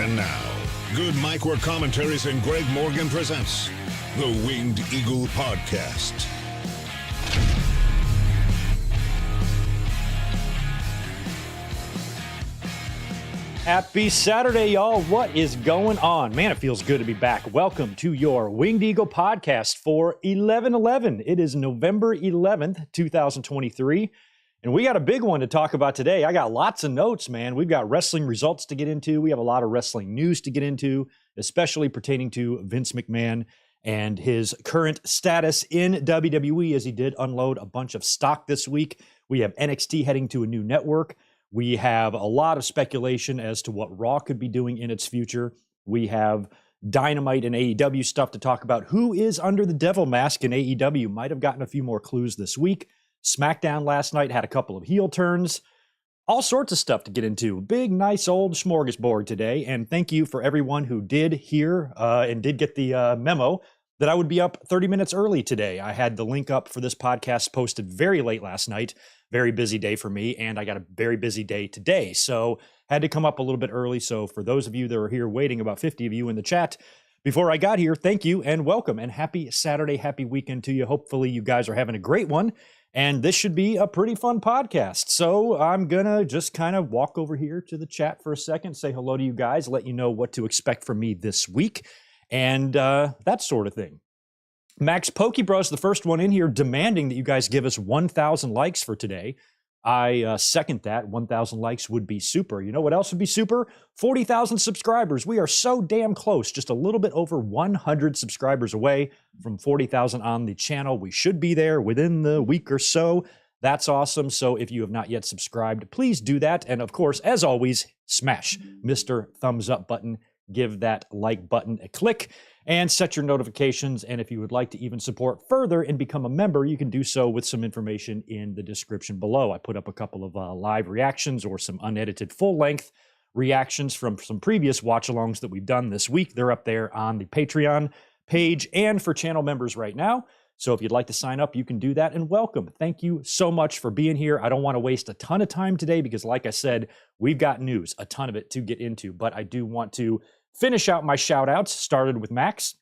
And now, Good Mic Work Commentaries and Greg Morgan presents the Winged Eagle Podcast. Happy Saturday, y'all. What is going on? Man, it feels good to be back. Welcome to your Winged Eagle Podcast for 11/11. It is November 11th, 2023. And we got a big one to talk about today. I got lots of notes, man. We've got wrestling results to get into. We have a lot of wrestling news to get into, especially pertaining to Vince McMahon and his current status in WWE, as he did unload a bunch of stock this week. We have NXT heading to a new network. We have a lot of speculation as to what Raw could be doing in its future. We have Dynamite and AEW stuff to talk about. Who is under the devil mask in AEW? Might have gotten a few more clues this week. SmackDown last night had a couple of heel turns. All sorts of stuff to get into. Big, nice old smorgasbord today. And thank you for everyone who did hear and did get the memo that I would be up 30 minutes early today. I had the link up for this podcast posted very late last night. Very busy day for me, and I got a very busy day today. So had to come up a little bit early. So for those of you that are here waiting, about 50 of you in the chat, before I got here, thank you and welcome. And happy Saturday, happy weekend to you. Hopefully you guys are having a great one. And this should be a pretty fun podcast. So I'm going to just kind of walk over here to the chat for a second, say hello to you guys, let you know what to expect from me this week, and that sort of thing. Max Pokebros, the first one in here, demanding that you guys give us 1,000 likes for today. I second that. 1,000 likes would be super. You know what else would be super? 40,000 subscribers. We are so damn close, just a little bit over 100 subscribers away from 40,000 on the channel. We should be there within the week or so. That's awesome. So if you have not yet subscribed, please do that. And of course, as always, smash Mr. Thumbs Up button. Give that like button a click and set your notifications. And if you would like to even support further and become a member, you can do so with some information in the description below. I put up a couple of live reactions or some unedited full-length reactions from some previous watch-alongs that we've done this week. They're up there on the Patreon page and for channel members right now. So if you'd like to sign up, you can do that, and welcome. Thank you so much for being here. I don't want to waste a ton of time today because, like I said, we've got news, a ton of it to get into, but I do want to finish out my shout-outs, started with Max.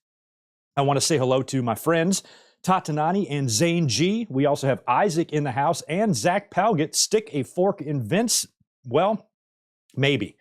I want to say hello to my friends, Tatanani and Zane G. We also have Isaac in the house and Zach Palgett. Stick a fork in Vince? Well, maybe.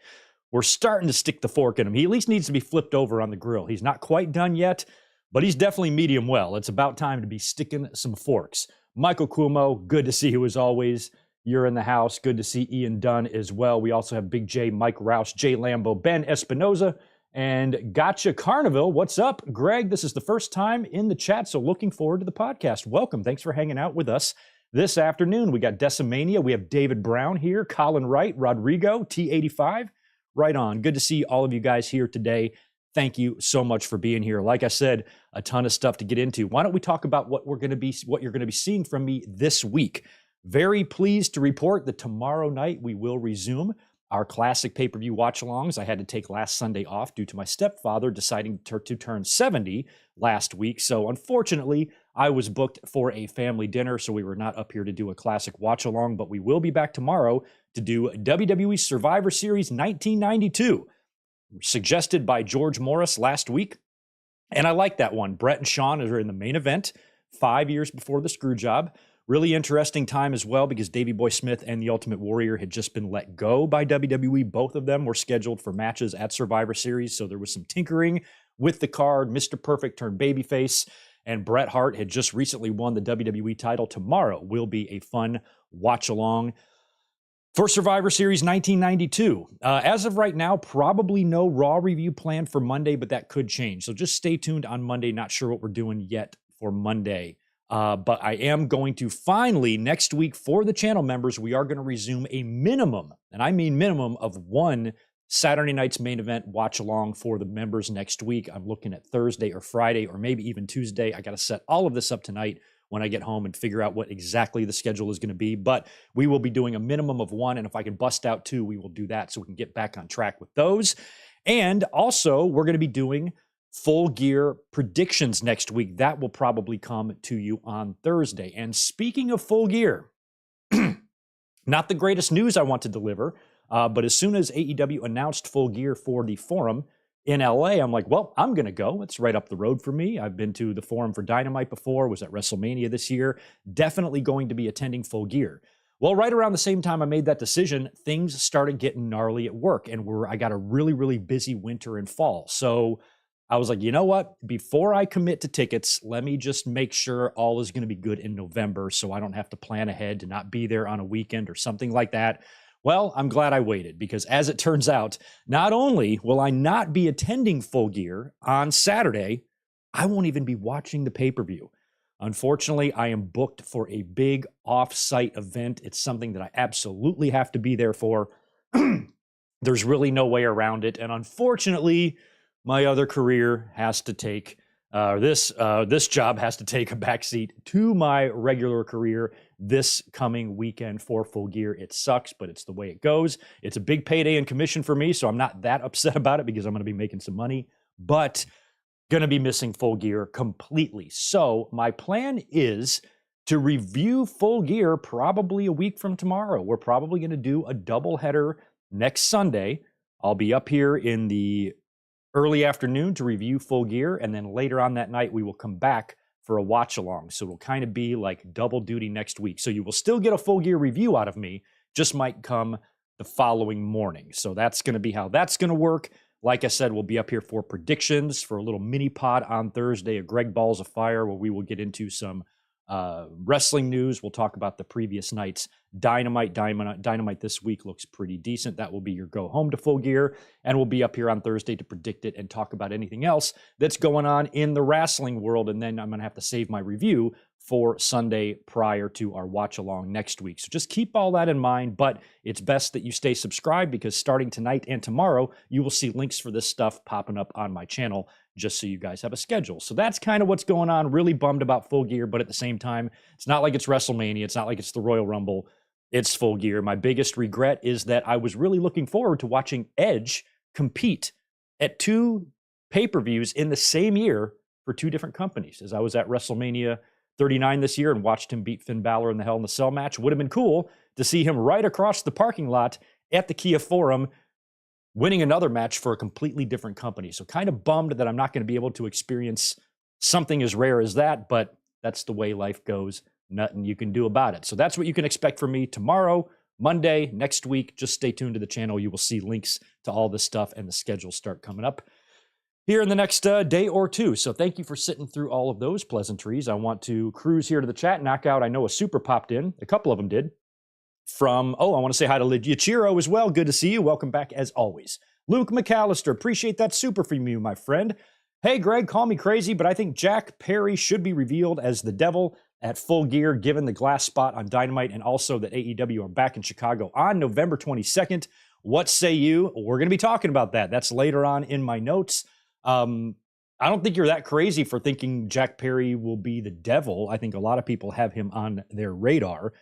We're starting to stick the fork in him. He at least needs to be flipped over on the grill. He's not quite done yet, but he's definitely medium well. It's about time to be sticking some forks. Michael Cuomo, good to see you as always. You're in the house. Good to see Ian Dunn as well. We also have Big J, Mike Rouse, Jay Lambo, Ben Espinoza, and Gotcha Carnival. What's up, Greg? This is the first time in the chat, so looking forward to the podcast. Welcome. Thanks for hanging out with us this afternoon. We got Decimania. We have David Brown here, Colin Wright, Rodrigo, T85. Right on. Good to see all of you guys here today. Thank you so much for being here. Like I said, a ton of stuff to get into. Why don't we talk about what you're going to be seeing from me this week? Very pleased to report that tomorrow night we will resume our classic pay-per-view watch-alongs. I had to take last Sunday off due to my stepfather deciding to turn 70 last week. So unfortunately, I was booked for a family dinner, so we were not up here to do a classic watch-along, but we will be back tomorrow to do WWE Survivor Series 1992, suggested by George Morris last week. And I like that one. Brett and Sean are in the main event 5 years before the screw job. Really interesting time as well because Davey Boy Smith and the Ultimate Warrior had just been let go by WWE. Both of them were scheduled for matches at Survivor Series, so there was some tinkering with the card. Mr. Perfect turned babyface, and Bret Hart had just recently won the WWE title. Tomorrow will be a fun watch-along for Survivor Series 1992. As of right now, probably no Raw review planned for Monday, but that could change. So just stay tuned on Monday. Not sure what we're doing yet for Monday. But I am going to finally, next week for the channel members, we are going to resume a minimum, and I mean minimum, of one Saturday night's main event watch along for the members next week. I'm looking at Thursday or Friday or maybe even Tuesday. I got to set all of this up tonight when I get home and figure out what exactly the schedule is going to be. But we will be doing a minimum of one, and if I can bust out two, we will do that so we can get back on track with those. And also, we're going to be doing Full Gear predictions next week. That will probably come to you on Thursday. And speaking of Full Gear, not the greatest news I want to deliver. But as soon as AEW announced Full Gear for the Forum in LA, I'm like, well, I'm going to go. It's right up the road for me. I've been to the Forum for Dynamite before, was at WrestleMania this year. Definitely going to be attending Full Gear. Well, right around the same time I made that decision, things started getting gnarly at work, and I got a really, really busy winter and fall. So I was like, you know what? Before I commit to tickets, let me just make sure all is going to be good in November so I don't have to plan ahead to not be there on a weekend or something like that. Well, I'm glad I waited because as it turns out, not only will I not be attending Full Gear on Saturday, I won't even be watching the pay-per-view. Unfortunately, I am booked for a big off-site event. It's something that I absolutely have to be there for. There's really no way around it. And unfortunately, my other career has to take, this job has to take a backseat to my regular career this coming weekend for Full Gear. It sucks, but it's the way it goes. It's a big payday in commission for me, so I'm not that upset about it because I'm going to be making some money. But going to be missing Full Gear completely. So my plan is to review Full Gear probably a week from tomorrow. We're probably going to do a doubleheader next Sunday. I'll be up here in the early afternoon to review Full Gear, and then later on that night, we will come back for a watch along. So it'll kind of be like double duty next week. So you will still get a Full Gear review out of me, just might come the following morning. So that's going to be how that's going to work. Like I said, we'll be up here for predictions for a little mini pod on Thursday, a Greg Balls of Fire, where we will get into some wrestling news. We'll talk about the previous night's Dynamite. Dynamite this week looks pretty decent. That will be your go home to Full Gear. And we'll be up here on Thursday to predict it and talk about anything else that's going on in the wrestling world. And then I'm going to have to save my review for Sunday prior to our watch along next week. So just keep all that in mind, but it's best that you stay subscribed because starting tonight and tomorrow, you will see links for this stuff popping up on my channel just so you guys have a schedule. So that's kind of what's going on. Really bummed about Full Gear, but at the same time, it's not like it's WrestleMania. It's not like it's the Royal Rumble. It's Full Gear. My biggest regret is that I was really looking forward to watching Edge compete at two pay-per-views in the same year for two different companies. As I was at WrestleMania 39 this year and watched him beat Finn Balor in the Hell in a Cell match. Would have been cool to see him right across the parking lot at the Kia Forum winning another match for a completely different company. So kind of bummed that I'm not going to be able to experience something as rare as that, but that's the way life goes. Nothing you can do about it. So that's what you can expect from me tomorrow, Monday, next week. Just stay tuned to the channel. You will see links to all this stuff and the schedules start coming up here in the next day or two. So thank you for sitting through all of those pleasantries. I want to cruise here to the chat, knock out. I know a super popped in. A couple of them did. I want to say hi to Yachiro as well. Good to see you. Welcome back as always. Luke McAllister, appreciate that super from you, my friend. Hey, Greg, call me crazy, but I think Jack Perry should be revealed as the devil at Full Gear, given the glass spot on Dynamite, and also that AEW are back in Chicago on November 22nd. What say you? We're going to be talking about that. That's later on in my notes. I don't think you're that crazy for thinking Jack Perry will be the devil. I think a lot of people have him on their radar.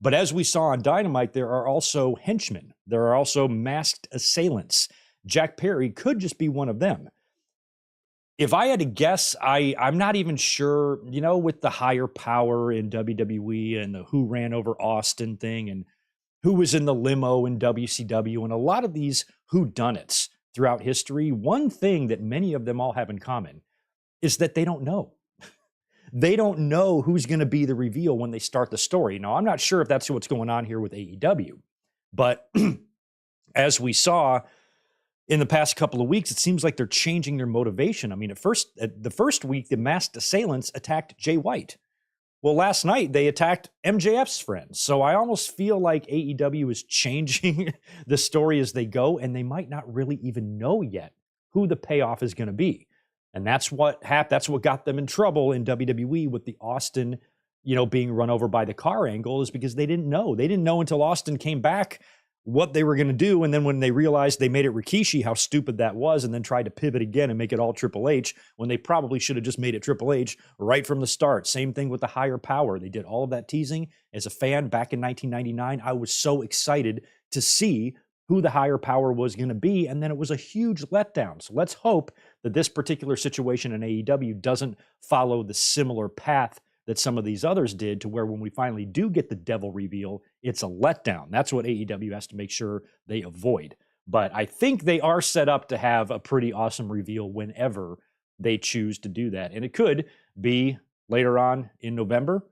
But as we saw on Dynamite, there are also henchmen. There are also masked assailants. Jack Perry could just be one of them. If I had to guess, I'm not even sure, with the higher power in WWE and the who ran over Austin thing and who was in the limo in WCW and a lot of these whodunits throughout history, one thing that many of them all have in common is that they don't know. They don't know who's going to be the reveal when they start the story. Now, I'm not sure if that's what's going on here with AEW, but as we saw in the past couple of weeks, it seems like they're changing their motivation. I mean, the first week, the masked assailants attacked Jay White. Well, last night, they attacked MJF's friends. So I almost feel like AEW is changing the story as they go, and they might not really even know yet who the payoff is going to be. And that's what got them in trouble in WWE with the Austin, being run over by the car angle, is because they didn't know. They didn't know until Austin came back what they were going to do. And then when they realized they made it Rikishi, how stupid that was, and then tried to pivot again and make it all Triple H when they probably should have just made it Triple H right from the start. Same thing with the higher power. They did all of that teasing. As a fan back in 1999, I was so excited to see who the higher power was going to be, and then it was a huge letdown. So let's hope that this particular situation in AEW doesn't follow the similar path that some of these others did, to where when we finally do get the devil reveal, it's a letdown. That's what AEW has to make sure they avoid. But I think they are set up to have a pretty awesome reveal whenever they choose to do that. And it could be later on in November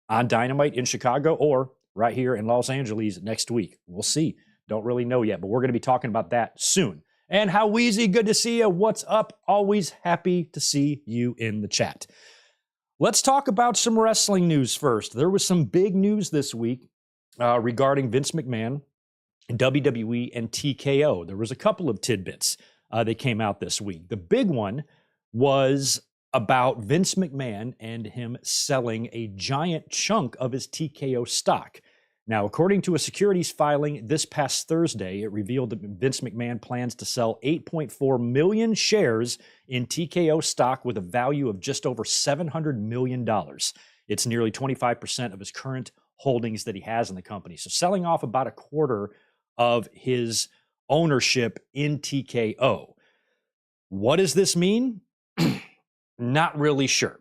on Dynamite in Chicago, or right here in Los Angeles next week. We'll see. Don't really know yet, but we're going to be talking about that soon. And how Wheezy, good to see you. What's up? Always happy to see you in the chat. Let's talk about some wrestling news first. There was some big news this week regarding Vince McMahon, WWE, and TKO. There was a couple of tidbits that came out this week. The big one was about Vince McMahon and him selling a giant chunk of his TKO stock. Now, according to a securities filing this past Thursday, it revealed that Vince McMahon plans to sell 8.4 million shares in TKO stock with a value of just over $700 million. It's nearly 25% of his current holdings that he has in the company. So selling off about a quarter of his ownership in TKO. What does this mean? Not really sure.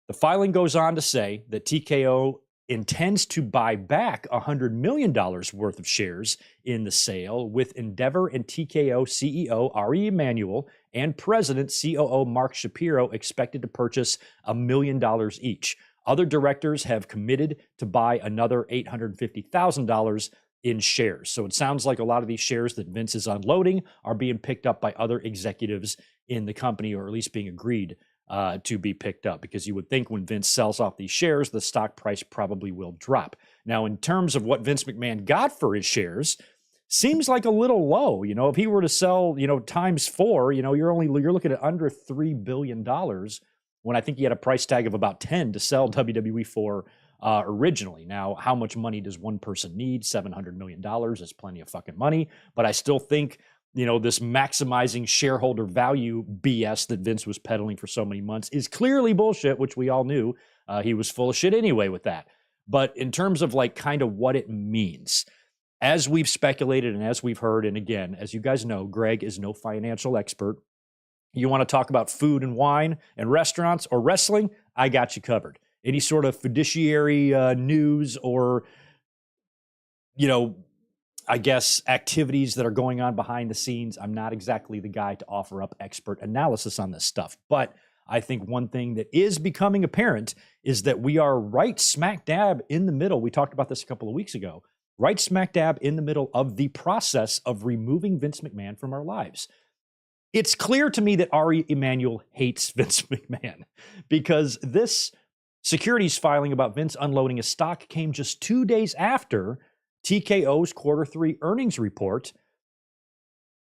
The filing goes on to say that TKO intends to buy back $100 million worth of shares in the sale, with Endeavor and TKO CEO Ari Emanuel and President COO Mark Shapiro expected to purchase $1 million each. Other directors have committed to buy another $850,000 in shares. So it sounds like a lot of these shares that Vince is unloading are being picked up by other executives in the company, or at least being agreed to be picked up, because you would think when Vince sells off these shares, the stock price probably will drop. Now, in terms of what Vince McMahon got for his shares, seems like a little low. You know, if he were to sell, times 4, you're looking at under $3 billion, when I think he had a price tag of about 10 to sell WWE for originally. Now, how much money does one person need? $700 million is plenty of fucking money, but I still think this maximizing shareholder value BS that Vince was peddling for so many months is clearly bullshit, which we all knew. He was full of shit anyway with that. But in terms of kind of what it means, as we've speculated and as we've heard, and again, as you guys know, Greg is no financial expert. You want to talk about food and wine and restaurants or wrestling? I got you covered. Any sort of fiduciary news or, I guess, activities that are going on behind the scenes, I'm not exactly the guy to offer up expert analysis on this stuff. But I think one thing that is becoming apparent is that we are right smack dab in the middle. We talked about this a couple of weeks ago. Right smack dab in the middle of the process of removing Vince McMahon from our lives. It's clear to me that Ari Emanuel hates Vince McMahon, because this securities filing about Vince unloading his stock came just 2 days after TKO's Q3 earnings report,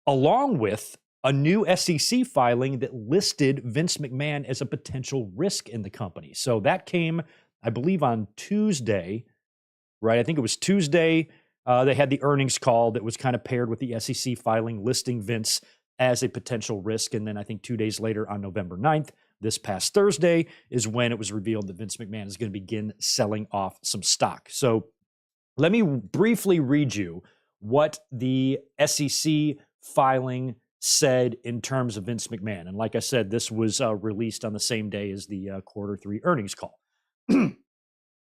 along with a new SEC filing that listed Vince McMahon as a potential risk in the company. So that came, I believe, on Tuesday, right? I think it was Tuesday. They had the earnings call that was kind of paired with the SEC filing listing Vince as a potential risk. And then I think 2 days later, on November 9th, this past Thursday, is when it was revealed that Vince McMahon is going to begin selling off some stock. So let me briefly read you what the SEC filing said in terms of Vince McMahon. And like I said, this was released on the same day as the Q3 earnings call.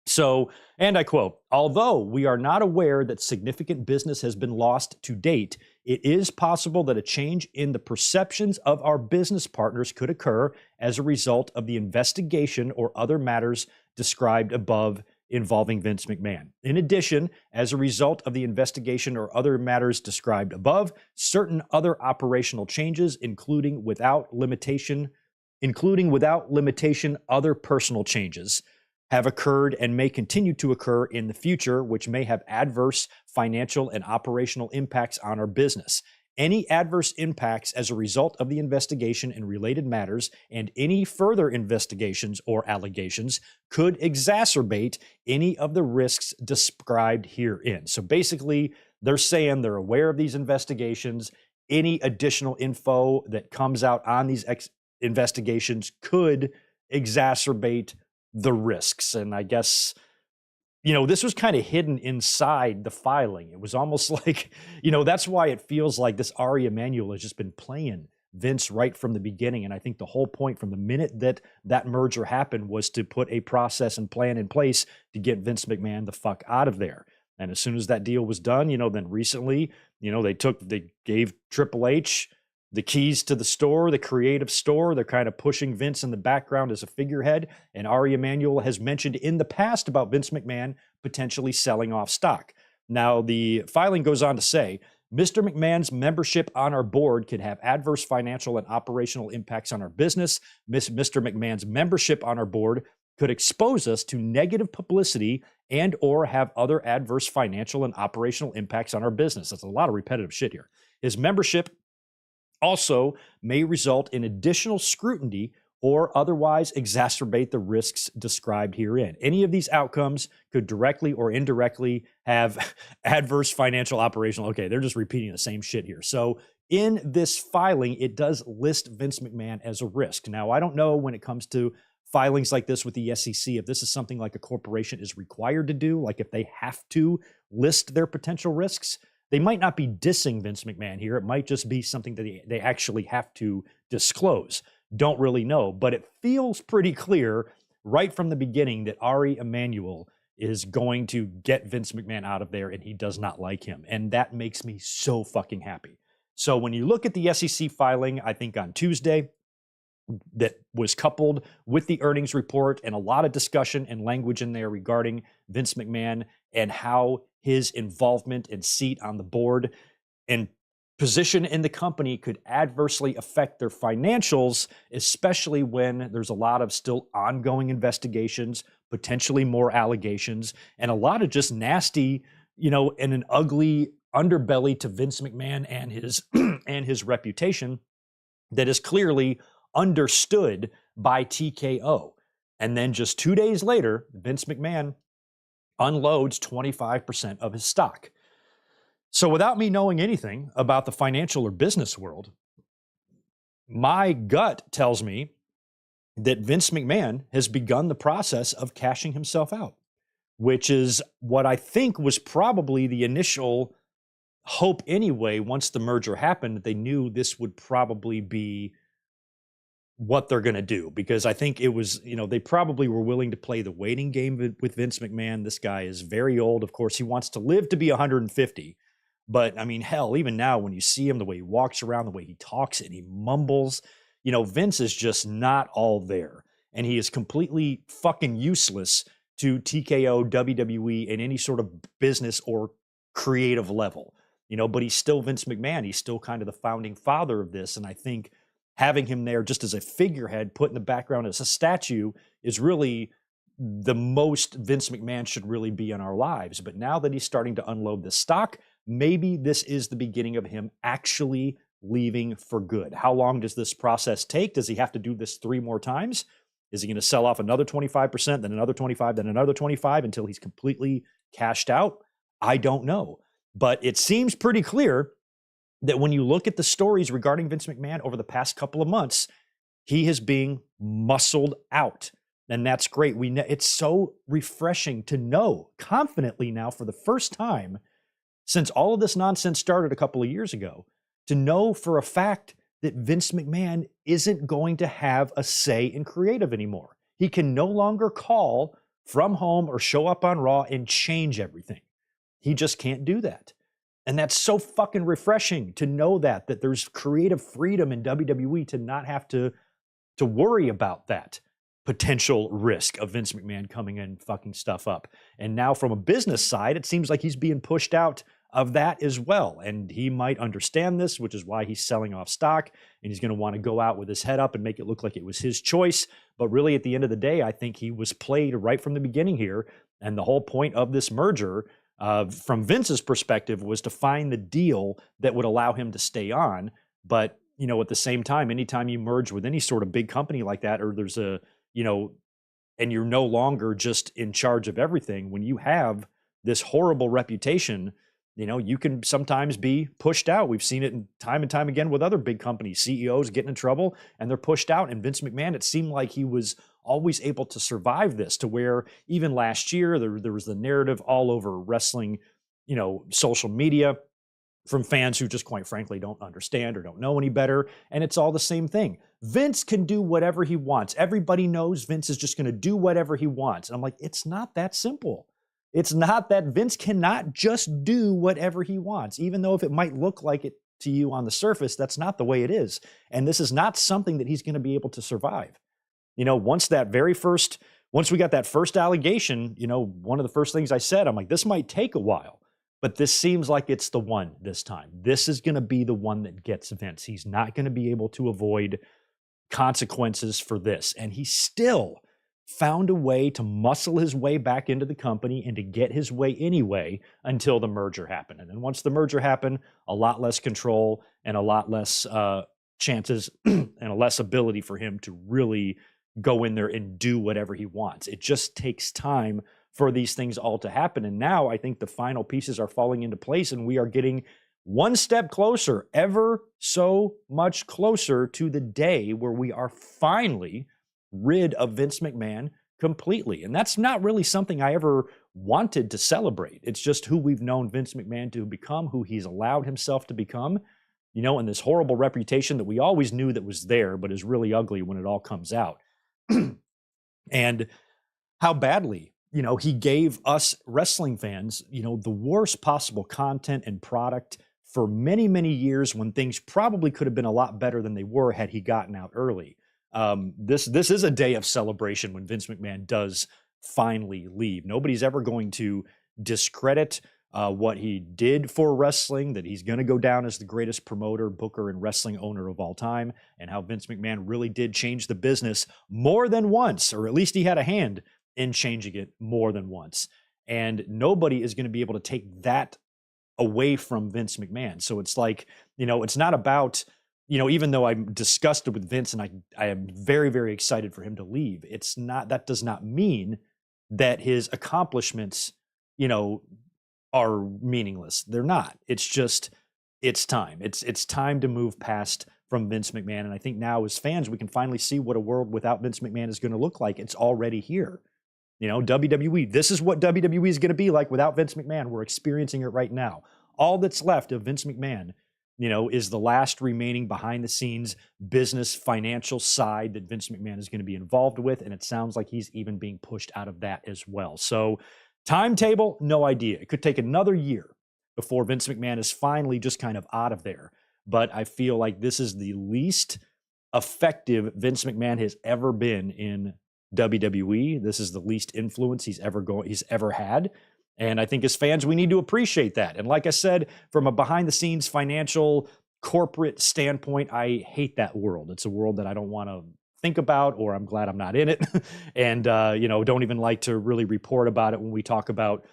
So, and I quote, "Although we are not aware that significant business has been lost to date, it is possible that a change in the perceptions of our business partners could occur as a result of the investigation or other matters described above involving Vince McMahon. In addition, as a result of the investigation or other matters described above, certain other operational changes, including without limitation, other personal changes, have occurred and may continue to occur in the future, which may have adverse financial and operational impacts on our business. Any adverse impacts as a result of the investigation and related matters and any further investigations or allegations could exacerbate any of the risks described herein." So basically, they're saying they're aware of these investigations. Any additional info that comes out on these investigations could exacerbate the risks. And I guess, this was kind of hidden inside the filing. It was almost like, that's why it feels like this Ari Emanuel has just been playing Vince right from the beginning. And I think the whole point from the minute that that merger happened was to put a process and plan in place to get Vince McMahon the fuck out of there. And as soon as that deal was done, then recently, they gave Triple H the keys to the store, the creative store. They're kind of pushing Vince in the background as a figurehead. And Ari Emanuel has mentioned in the past about Vince McMahon potentially selling off stock. Now, the filing goes on to say, Mr. McMahon's membership on our board could have adverse financial and operational impacts on our business. Mr. McMahon's membership on our board could expose us to negative publicity and or have other adverse financial and operational impacts on our business. That's a lot of repetitive shit here. His membership also may result in additional scrutiny or otherwise exacerbate the risks described herein. Any of these outcomes could directly or indirectly have adverse financial, operational. Okay, they're just repeating the same shit here. So in this filing, it does list Vince McMahon as a risk. Now, I don't know when it comes to filings like this with the SEC, if this is something like a corporation is required to do, like if they have to list their potential risks. They might not be dissing Vince McMahon here. It might just be something that they actually have to disclose. Don't really know, but it feels pretty clear right from the beginning that Ari Emanuel is going to get Vince McMahon out of there, and he does not like him. And that makes me so fucking happy. So when you look at the SEC filing, I think on Tuesday, that was coupled with the earnings report and a lot of discussion and language in there regarding Vince McMahon and how his involvement and seat on the board and position in the company could adversely affect their financials, especially when there's a lot of still ongoing investigations, potentially more allegations, and a lot of just nasty, and an ugly underbelly to Vince McMahon and his and his reputation that is clearly understood by TKO. And then just 2 days later, Vince McMahon unloads 25% of his stock. So without me knowing anything about the financial or business world, my gut tells me that Vince McMahon has begun the process of cashing himself out, which is what I think was probably the initial hope anyway. Once the merger happened, they knew this would probably be what they're going to do, because I think it was, they probably were willing to play the waiting game with Vince McMahon. This guy is very old. Of course, he wants to live to be 150. But I mean, hell, even now when you see him, the way he walks around, the way he talks and he mumbles, Vince is just not all there. And he is completely fucking useless to TKO, WWE, and any sort of business or creative level, but he's still Vince McMahon. He's still kind of the founding father of this. And I think having him there just as a figurehead put in the background as a statue is really the most Vince McMahon should really be in our lives. But now that he's starting to unload the stock, maybe this is the beginning of him actually leaving for good. How long does this process take? Does he have to do this 3 more times? Is he going to sell off another 25%, then another 25, then another 25 until he's completely cashed out? I don't know. But it seems pretty clear that when you look at the stories regarding Vince McMahon over the past couple of months, he is being muscled out. And that's great. It's so refreshing to know confidently now for the first time since all of this nonsense started a couple of years ago, to know for a fact that Vince McMahon isn't going to have a say in creative anymore. He can no longer call from home or show up on Raw and change everything. He just can't do that. And that's so fucking refreshing to know that there's creative freedom in WWE to not have to worry about that potential risk of Vince McMahon coming in and fucking stuff up. And now from a business side, it seems like he's being pushed out of that as well. And he might understand this, which is why he's selling off stock, and he's going to want to go out with his head up and make it look like it was his choice. But really, at the end of the day, I think he was played right from the beginning here. And the whole point of this merger, from Vince's perspective, was to find the deal that would allow him to stay on. But, at the same time, anytime you merge with any sort of big company like that, or there's a, and you're no longer just in charge of everything, when you have this horrible reputation, you can sometimes be pushed out. We've seen it time and time again with other big companies, CEOs getting in trouble and they're pushed out. And Vince McMahon, it seemed like he was always able to survive this, to where even last year, there was the narrative all over wrestling, social media from fans who just quite frankly don't understand or don't know any better. And it's all the same thing. Vince can do whatever he wants. Everybody knows Vince is just going to do whatever he wants. And I'm like, it's not that simple. It's not that. Vince cannot just do whatever he wants, even though if it might look like it to you on the surface, that's not the way it is. And this is not something that he's going to be able to survive. Once we got that first allegation, one of the first things I said, I'm like, this might take a while. But this seems like it's the one this time. This is going to be the one that gets Vince. He's not going to be able to avoid consequences for this. And he still found a way to muscle his way back into the company and to get his way anyway until the merger happened. And then once the merger happened, a lot less control and a lot less chances and a less ability for him to really go in there and do whatever he wants. It just takes time for these things all to happen. And now I think the final pieces are falling into place and we are getting one step closer, ever so much closer to the day where we are finally rid of Vince McMahon completely. And that's not really something I ever wanted to celebrate. It's just who we've known Vince McMahon to become, who he's allowed himself to become, and this horrible reputation that we always knew that was there, but is really ugly when it all comes out. And how badly he gave us wrestling fans, the worst possible content and product for many, many years when things probably could have been a lot better than they were had he gotten out early. This is a day of celebration when Vince McMahon does finally leave. Nobody's ever going to discredit what he did for wrestling, that he's going to go down as the greatest promoter, booker, and wrestling owner of all time, and how Vince McMahon really did change the business more than once, or at least he had a hand in changing it more than once. And nobody is going to be able to take that away from Vince McMahon. So it's like, it's not about, even though I'm disgusted with Vince and I am very, very excited for him to leave, that does not mean that his accomplishments, are meaningless. They're not. It's just, it's time. It's time to move past from Vince McMahon. And I think now as fans, we can finally see what a world without Vince McMahon is going to look like. It's already here. WWE, this is what WWE is going to be like without Vince McMahon. We're experiencing it right now. All that's left of Vince McMahon, is the last remaining behind the scenes business financial side that Vince McMahon is going to be involved with. And it sounds like he's even being pushed out of that as well. So timetable, no idea. It could take another year before Vince McMahon is finally just kind of out of there. But I feel like this is the least effective Vince McMahon has ever been in WWE. This is the least influence he's ever had. And I think as fans, we need to appreciate that. And like I said, from a behind the scenes financial corporate standpoint, I hate that world. It's a world that I don't want to think about, or I'm glad I'm not in it. And, don't even like to really report about it when we talk about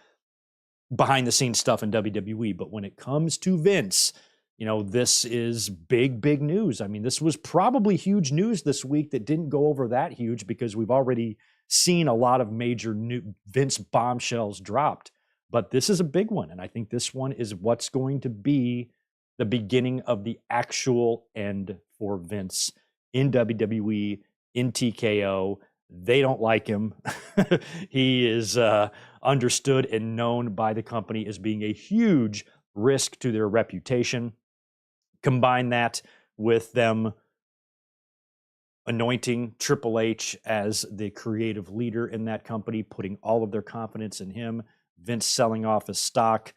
behind the scenes stuff in WWE. But when it comes to Vince, this is big, big news. I mean, this was probably huge news this week that didn't go over that huge because we've already seen a lot of major new Vince bombshells dropped. But this is a big one. And I think this one is what's going to be the beginning of the actual end for Vince in WWE, in TKO. They don't like him. He is understood and known by the company as being a huge risk to their reputation. Combine that with them anointing Triple H as the creative leader in that company, putting all of their confidence in him, Vince selling off his stock,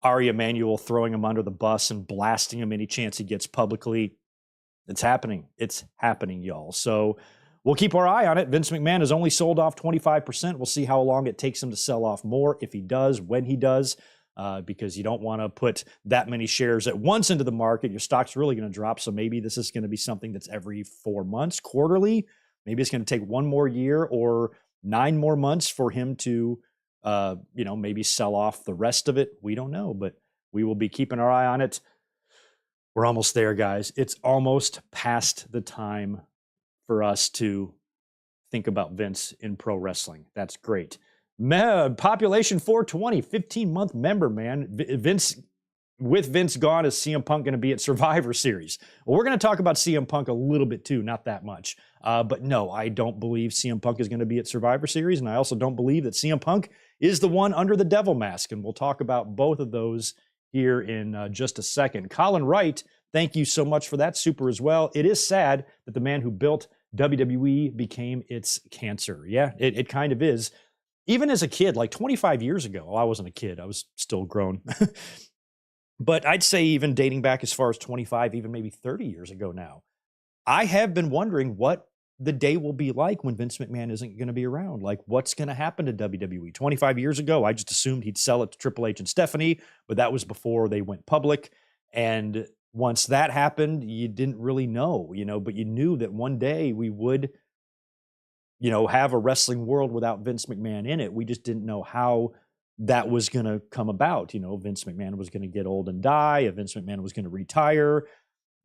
Ari Emanuel throwing him under the bus and blasting him any chance he gets publicly. It's happening. It's happening, y'all. So we'll keep our eye on it. Vince McMahon has only sold off 25%. We'll see how long it takes him to sell off more, if he does, when he does. Because you don't want to put that many shares at once into the market. Your stock's really going to drop. So maybe this is going to be something that's every 4 months, quarterly. Maybe it's going to take 1 more year or 9 more months for him to, maybe sell off the rest of it. We don't know, but we will be keeping our eye on it. We're almost there, guys. It's almost past the time for us to think about Vince in pro wrestling. That's great. Population 420, 15-month member, man. Vince gone, is CM Punk going to be at Survivor Series? Well, we're going to talk about CM Punk a little bit too, not that much. But no, I don't believe CM Punk is going to be at Survivor Series, and I also don't believe that CM Punk is the one under the devil mask. And we'll talk about both of those here in just a second. Colin Wright, thank you so much for that super as well. It is sad that the man who built WWE became its cancer. Yeah, it kind of is. Even as a kid, like 25 years ago, well, I wasn't a kid, I was still grown. But I'd say even dating back as far as 25, even maybe 30 years ago now, I have been wondering what the day will be like when Vince McMahon isn't going to be around. Like, what's going to happen to WWE? 25 years ago, I just assumed he'd sell it to Triple H and Stephanie, but that was before they went public. And once that happened, you didn't really know, but you knew that one day we would, have a wrestling world without Vince McMahon in it. We just didn't know how that was going to come about. Vince McMahon was going to get old and die. Vince McMahon was going to retire.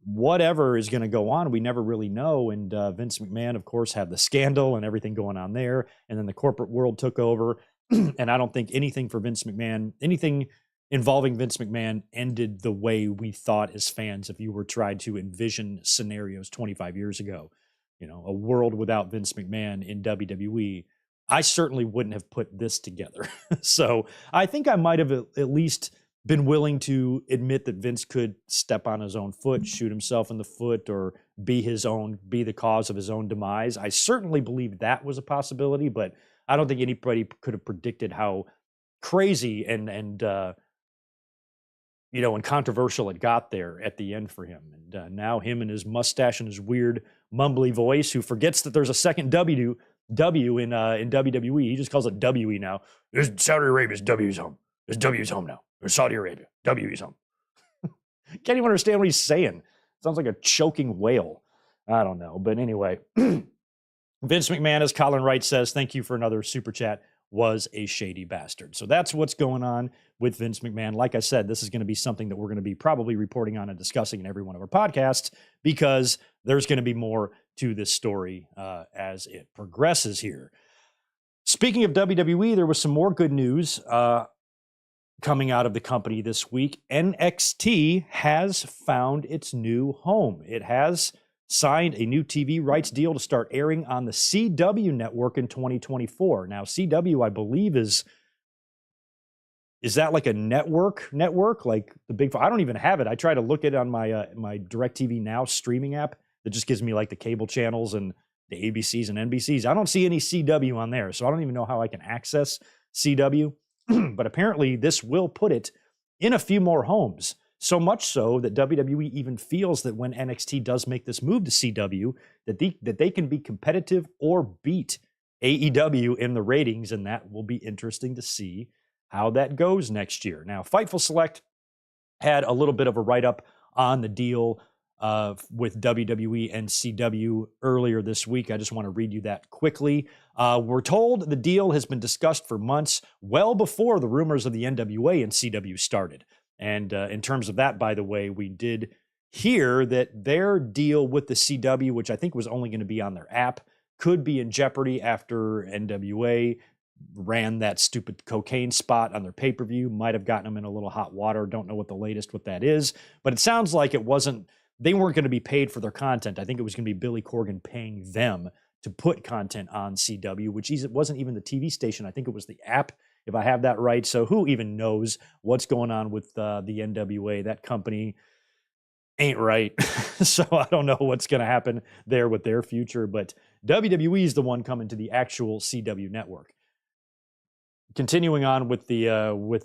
Whatever is going to go on, we never really know. And Vince McMahon, of course, had the scandal and everything going on there. And then the corporate world took over. And I don't think anything involving Vince McMahon ended the way we thought as fans if you were trying to envision scenarios 25 years ago. A world without Vince McMahon in WWE. I certainly wouldn't have put this together. So I think I might have at least been willing to admit that Vince could step on his own foot, shoot himself in the foot, or be the cause of his own demise. I certainly believe that was a possibility, but I don't think anybody could have predicted how crazy and controversial it got there at the end for him. And now him and his mustache and his weird mumbly voice, who forgets that there's a second W in WWE. He just calls it WE now. There's Saudi Arabia's W's home. There's W's home now. There's Saudi Arabia. W's home. Can't even understand what he's saying. Sounds like a choking whale. I don't know. But anyway, Vince McMahon, as Colin Wright says, thank you for another super chat, was a shady bastard. So that's what's going on with Vince McMahon. Like I said, this is going to be something that we're going to be probably reporting on and discussing in every one of our podcasts, because there's going to be more to this story as it progresses here. Speaking of WWE, there was some more good news coming out of the company this week. NXT has found its new home. It has signed a new TV rights deal to start airing on the CW network in 2024. Now, CW, I believe, is that like a network? Like the big, I don't even have it. I try to look at it on my DirecTV Now streaming app that just gives me like the cable channels and the ABCs and NBCs. I don't see any CW on there, so I don't even know how I can access CW. But apparently this will put it in a few more homes. So much so that WWE even feels that when NXT does make this move to CW, that they can be competitive or beat AEW in the ratings, and that will be interesting to see how that goes next year. Now, Fightful Select had a little bit of a write-up on the deal with WWE and CW earlier this week. I just want to read you that quickly. We're told the deal has been discussed for months, well before the rumors of the NWA and CW started. And in terms of that, by the way, we did hear that their deal with the CW, which I think was only going to be on their app, could be in jeopardy after NWA ran that stupid cocaine spot on their pay-per-view. Might have gotten them in a little hot water. Don't know what the latest with that is. But it sounds like they weren't going to be paid for their content. I think it was going to be Billy Corgan paying them to put content on CW, which wasn't even the TV station. I think it was the app, if I have that right. So who even knows what's going on with the NWA? That company ain't right. So I don't know what's going to happen there with their future, but WWE is the one coming to the actual CW network. Continuing on with the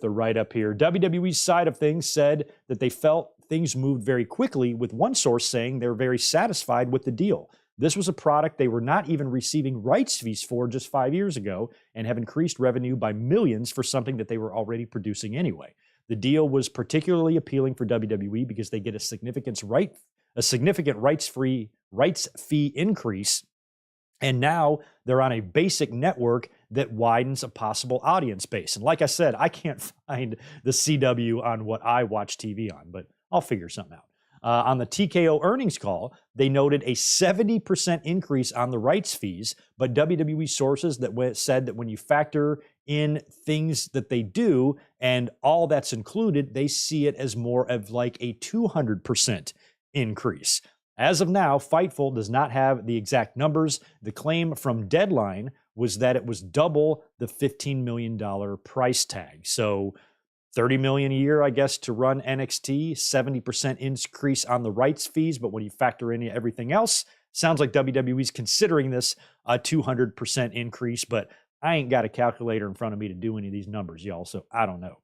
write-up here, WWE's side of things said that they felt things moved very quickly, with one source saying they're very satisfied with the deal. This was a product they were not even receiving rights fees for just 5 years ago, and have increased revenue by millions for something that they were already producing anyway. The deal was particularly appealing for WWE because they get a significant rights fee increase, and now they're on a basic network that widens a possible audience base. And like I said, I can't find the CW on what I watch TV on, but I'll figure something out. On the TKO earnings call, they noted a 70% increase on the rights fees, but WWE sources said that when you factor in things that they do and all that's included, they see it as more of like a 200% increase. As of now, Fightful does not have the exact numbers. The claim from Deadline was that it was double the $15 million price tag. So $30 million a year, I guess, to run NXT, 70% increase on the rights fees. But when you factor in everything else, sounds like WWE's considering this a 200% increase. But I ain't got a calculator in front of me to do any of these numbers, y'all. So I don't know.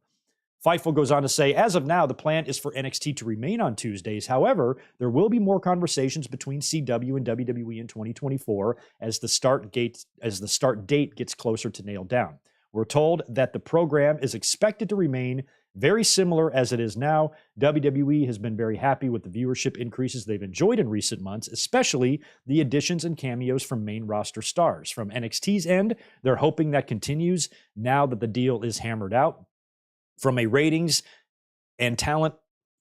FightFul goes on to say, as of now, the plan is for NXT to remain on Tuesdays. However, there will be more conversations between CW and WWE in 2024 as the start date gets closer to nailed down. We're told that the program is expected to remain very similar as it is now. WWE has been very happy with the viewership increases they've enjoyed in recent months, especially the additions and cameos from main roster stars. From NXT's end, they're hoping that continues now that the deal is hammered out. From a ratings, talent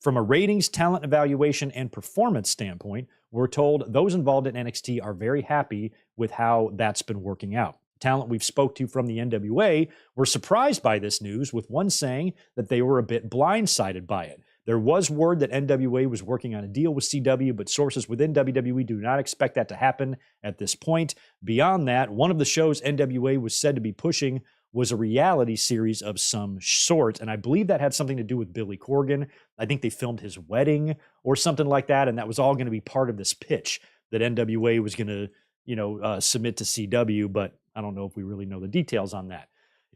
evaluation, and performance standpoint, we're told those involved in NXT are very happy with how that's been working out. Talent we've spoke to from the NWA were surprised by this news, with one saying that they were a bit blindsided by it. There was word that NWA was working on a deal with CW, but sources within WWE do not expect that to happen at this point. Beyond that, one of the shows NWA was said to be pushing was a reality series of some sort, and I believe that had something to do with Billy Corgan. I think they filmed his wedding or something like that, and that was all going to be part of this pitch that NWA was going to, submit to CW, but I don't know if we really know the details on that.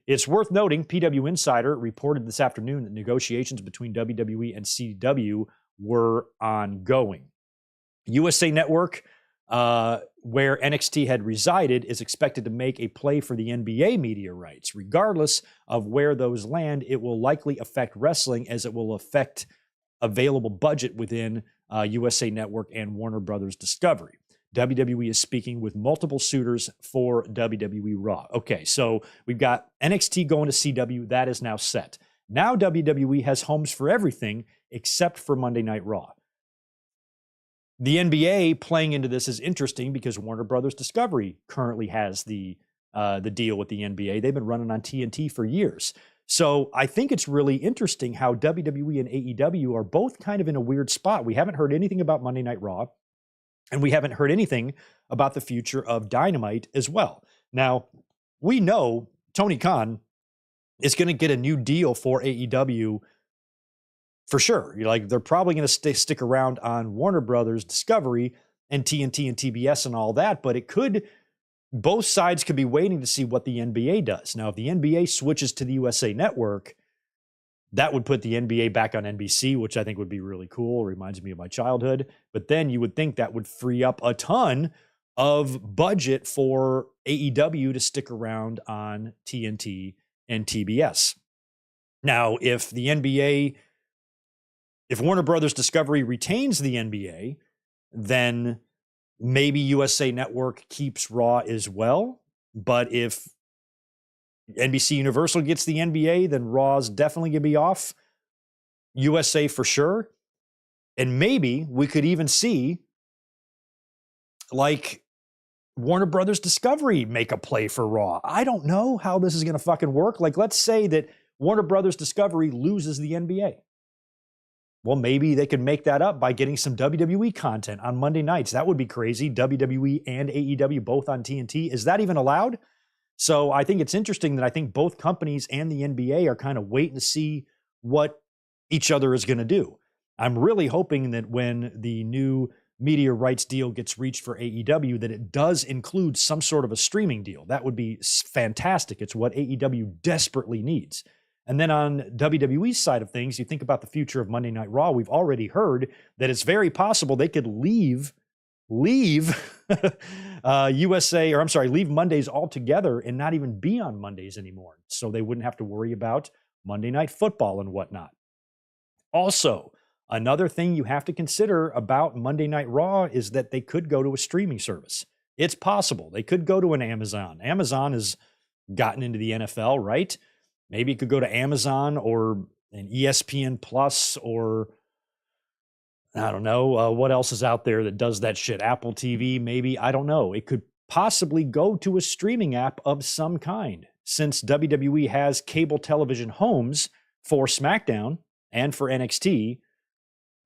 It's worth noting, PW Insider reported this afternoon that negotiations between WWE and CW were ongoing. USA Network, where NXT had resided, is expected to make a play for the NBA media rights. Regardless of where those land, it will likely affect wrestling as it will affect available budget within USA Network and Warner Brothers Discovery. WWE is speaking with multiple suitors for WWE Raw. Okay, so we've got NXT going to CW. That is now set. Now WWE has homes for everything except for Monday Night Raw. The NBA playing into this is interesting because Warner Brothers Discovery currently has the deal with the NBA. They've been running on TNT for years. So I think it's really interesting how WWE and AEW are both kind of in a weird spot. We haven't heard anything about Monday Night Raw, and we haven't heard anything about the future of Dynamite as well. Now, we know Tony Khan is going to get a new deal for AEW for sure. They're probably going to stick around on Warner Brothers Discovery and TNT and TBS and all that, but both sides could be waiting to see what the NBA does. Now, if the NBA switches to the USA Network, that would put the NBA back on NBC, which I think would be really cool. It reminds me of my childhood. But then you would think that would free up a ton of budget for AEW to stick around on TNT and TBS. Now, if Warner Brothers Discovery retains the NBA, then maybe USA Network keeps Raw as well. But if NBC Universal gets the NBA, then Raw's definitely going to be off. USA for sure. And maybe we could even see Warner Brothers Discovery make a play for Raw. I don't know how this is going to fucking work. Let's say that Warner Brothers Discovery loses the NBA. Well, maybe they could make that up by getting some WWE content on Monday nights. That would be crazy. WWE and AEW both on TNT. Is that even allowed? So I think it's interesting that I think both companies and the NBA are kind of waiting to see what each other is going to do. I'm really hoping that when the new media rights deal gets reached for AEW, that it does include some sort of a streaming deal. That would be fantastic. It's what AEW desperately needs. And then on WWE's side of things, you think about the future of Monday Night Raw. We've already heard that it's very possible they could leave leave Mondays altogether and not even be on Mondays anymore. So they wouldn't have to worry about Monday Night Football and whatnot. Also, another thing you have to consider about Monday Night Raw is that they could go to a streaming service. It's possible. They could go to an Amazon. Amazon has gotten into the NFL, right? Maybe it could go to Amazon or an ESPN Plus or I don't know, what else is out there that does that shit? Apple TV, maybe? I don't know. It could possibly go to a streaming app of some kind. Since WWE has cable television homes for SmackDown and for NXT,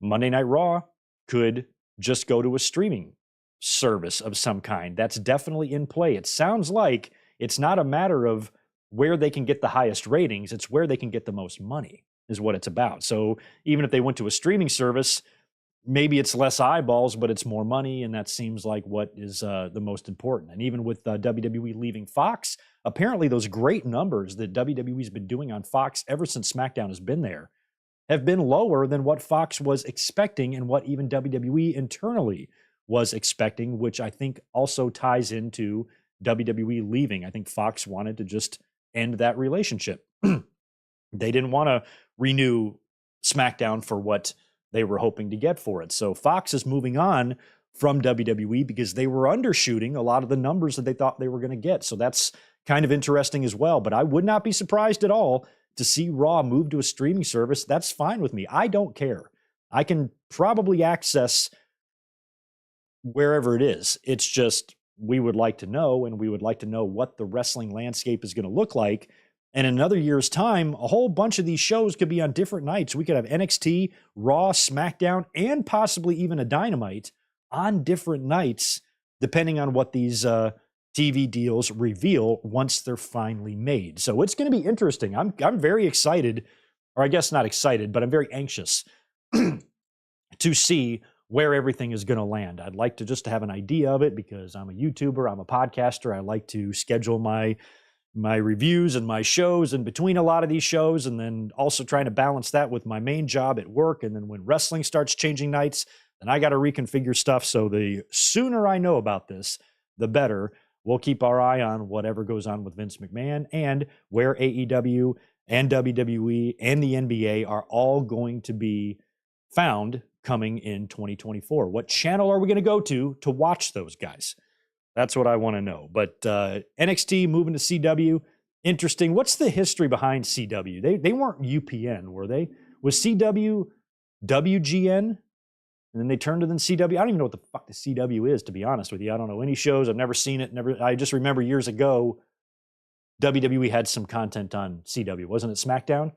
Monday Night Raw could just go to a streaming service of some kind. That's definitely in play. It sounds like it's not a matter of where they can get the highest ratings. It's where they can get the most money. is what it's about. So even if they went to a streaming service, maybe it's less eyeballs, but it's more money, and that seems like what is the most important. And even with WWE leaving Fox, apparently those great numbers that WWE's been doing on Fox ever since SmackDown has been there have been lower than what Fox was expecting and what even WWE internally was expecting, which I think also ties into WWE leaving. I think Fox wanted to just end that relationship. They didn't want to renew SmackDown for what they were hoping to get for it. So Fox is moving on from WWE because they were undershooting a lot of the numbers that they thought they were going to get. So that's kind of interesting as well. But I would not be surprised at all to see Raw move to a streaming service. That's fine with me. I don't care. I can probably access wherever it is. It's just we would like to know, and we would like to know what the wrestling landscape is going to look like. And in another year's time, a whole bunch of these shows could be on different nights. We could have NXT, Raw, SmackDown, and possibly even a Dynamite on different nights, depending on what these TV deals reveal once they're finally made. So it's going to be interesting. I'm very excited, or I guess not excited, but I'm very anxious to see where everything is going to land. I'd like to just have an idea of it because I'm a YouTuber, I'm a podcaster. I like to schedule my reviews and my shows in between a lot of these shows, and then also trying to balance that with my main job at work. And then when wrestling starts changing nights, then I got to reconfigure stuff. So the sooner I know about this, the better. We'll keep our eye on whatever goes on with Vince McMahon and where AEW and WWE and the NBA are all going to be found coming in 2024. What channel are we going to go to watch those guys? That's what I want to know. But NXT moving to CW, interesting. What's the history behind CW? They weren't UPN, were they? Was CW WGN? And then they turned to then CW. I don't even know what the fuck the CW is, to be honest with you. I don't know any shows. I've never seen it. I just remember years ago, WWE had some content on CW. Wasn't it SmackDown?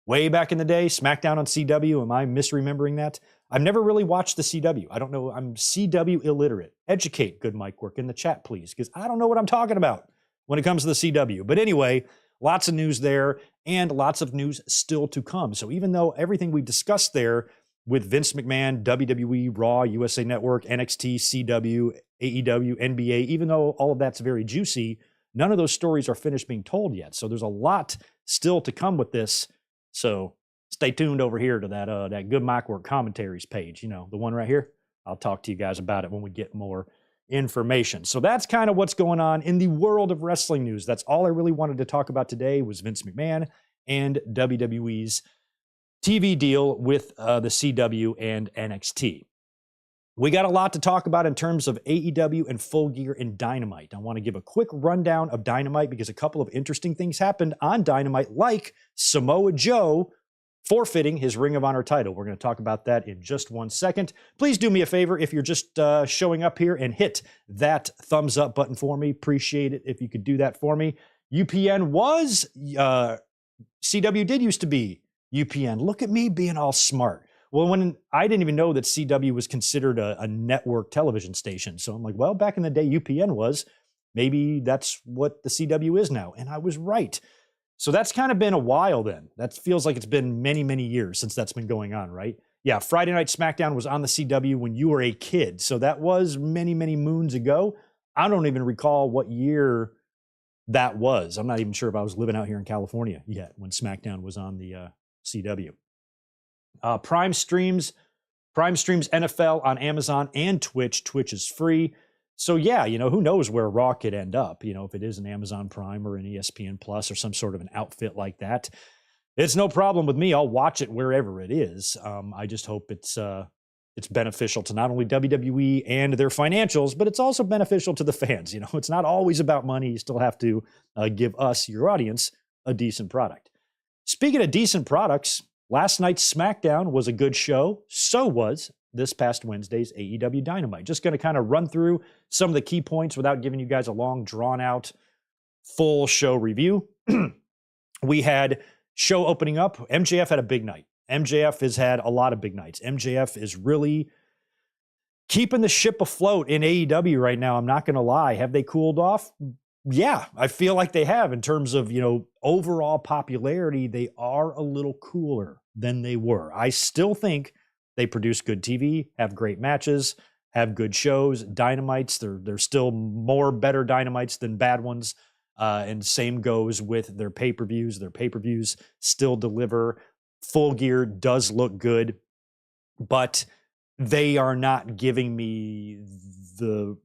Way back in the day, SmackDown on CW. Am I misremembering that? I've never really watched the CW. I don't know. I'm CW illiterate. Educate, good mic work in the chat, please, because I don't know what I'm talking about when it comes to the CW. But anyway, lots of news there and lots of news still to come. So even though everything we discussed there with Vince McMahon, WWE, Raw, USA Network, NXT, CW, AEW, NBA, even though all of that's very juicy, none of those stories are finished being told yet. So there's a lot still to come with this. So stay tuned over here to that Good Mic Work commentaries page, the one right here. I'll talk to you guys about it when we get more information. So that's kind of what's going on in the world of wrestling news. That's all I really wanted to talk about today was Vince McMahon and WWE's TV deal with the CW and NXT. We got a lot to talk about in terms of AEW and Full Gear and Dynamite. I want to give a quick rundown of Dynamite because a couple of interesting things happened on Dynamite, like Samoa Joe forfeiting his Ring of Honor title. We're going to talk about that in just 1 second. Please do me a favor if you're just showing up here and hit that thumbs up button for me. Appreciate it if you could do that for me. UPN was, CW did used to be UPN. Look at me being all smart. Well, when I didn't even know that CW was considered a network television station. So I'm like, well, back in the day, UPN was. Maybe that's what the CW is now. And I was right. So that's kind of been a while then. That feels like it's been many, many years since that's been going on, right? Yeah, Friday Night SmackDown was on the CW when you were a kid. So that was many, many moons ago. I don't even recall what year that was. I'm not even sure if I was living out here in California yet when SmackDown was on the CW. Prime streams NFL on Amazon and Twitch. Twitch is free. So yeah, who knows where Raw could end up, if it is an Amazon Prime or an ESPN Plus or some sort of an outfit like that. It's no problem with me. I'll watch it wherever it is. I just hope it's beneficial to not only WWE and their financials, but it's also beneficial to the fans. It's not always about money. You still have to give us, your audience, a decent product. Speaking of decent products, last night's SmackDown was a good show. So was this past Wednesday's AEW Dynamite. Just going to kind of run through some of the key points without giving you guys a long, drawn-out, full show review. We had show opening up. MJF had a big night. MJF has had a lot of big nights. MJF is really keeping the ship afloat in AEW right now. I'm not going to lie. Have they cooled off? Yeah, I feel like they have in terms of, overall popularity. They are a little cooler than they were. I still think they produce good TV, have great matches, have good shows. Dynamites, they're still more better Dynamites than bad ones. And same goes with their pay-per-views. Their pay-per-views still deliver. Full Gear does look good, but they are not giving me the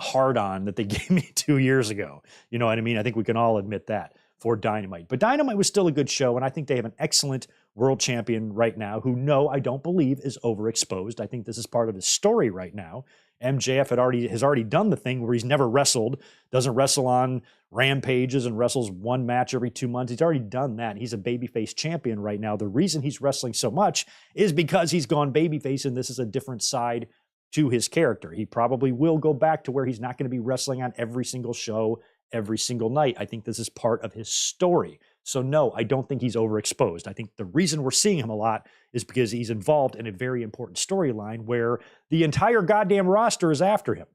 hard on that they gave me 2 years ago. You know what I mean? I think we can all admit that for Dynamite. But Dynamite was still a good show, and I think they have an excellent world champion right now who, no, I don't believe is overexposed. I think this is part of his story right now. MJF has already done the thing where he's never wrestled, doesn't wrestle on rampages and wrestles one match every 2 months. He's already done that. He's a babyface champion right now. The reason he's wrestling so much is because he's gone babyface, and this is a different side to his character. He probably will go back to where he's not going to be wrestling on every single show, every single night. I think this is part of his story. So no, I don't think he's overexposed. I think the reason we're seeing him a lot is because he's involved in a very important storyline where the entire goddamn roster is after him.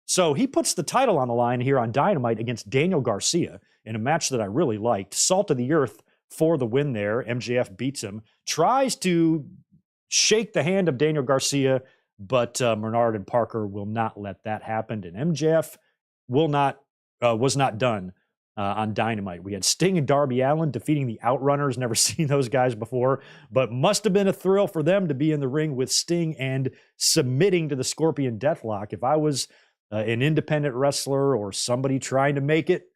So he puts the title on the line here on Dynamite against Daniel Garcia in a match that I really liked. Salt of the earth for the win there. MJF beats him, tries to shake the hand of Daniel Garcia, but Bernard and Parker will not let that happen. And MJF was not done on Dynamite. We had Sting and Darby Allin defeating the Outrunners. Never seen those guys before, but must have been a thrill for them to be in the ring with Sting and submitting to the Scorpion Deathlock. If I was an independent wrestler or somebody trying to make it,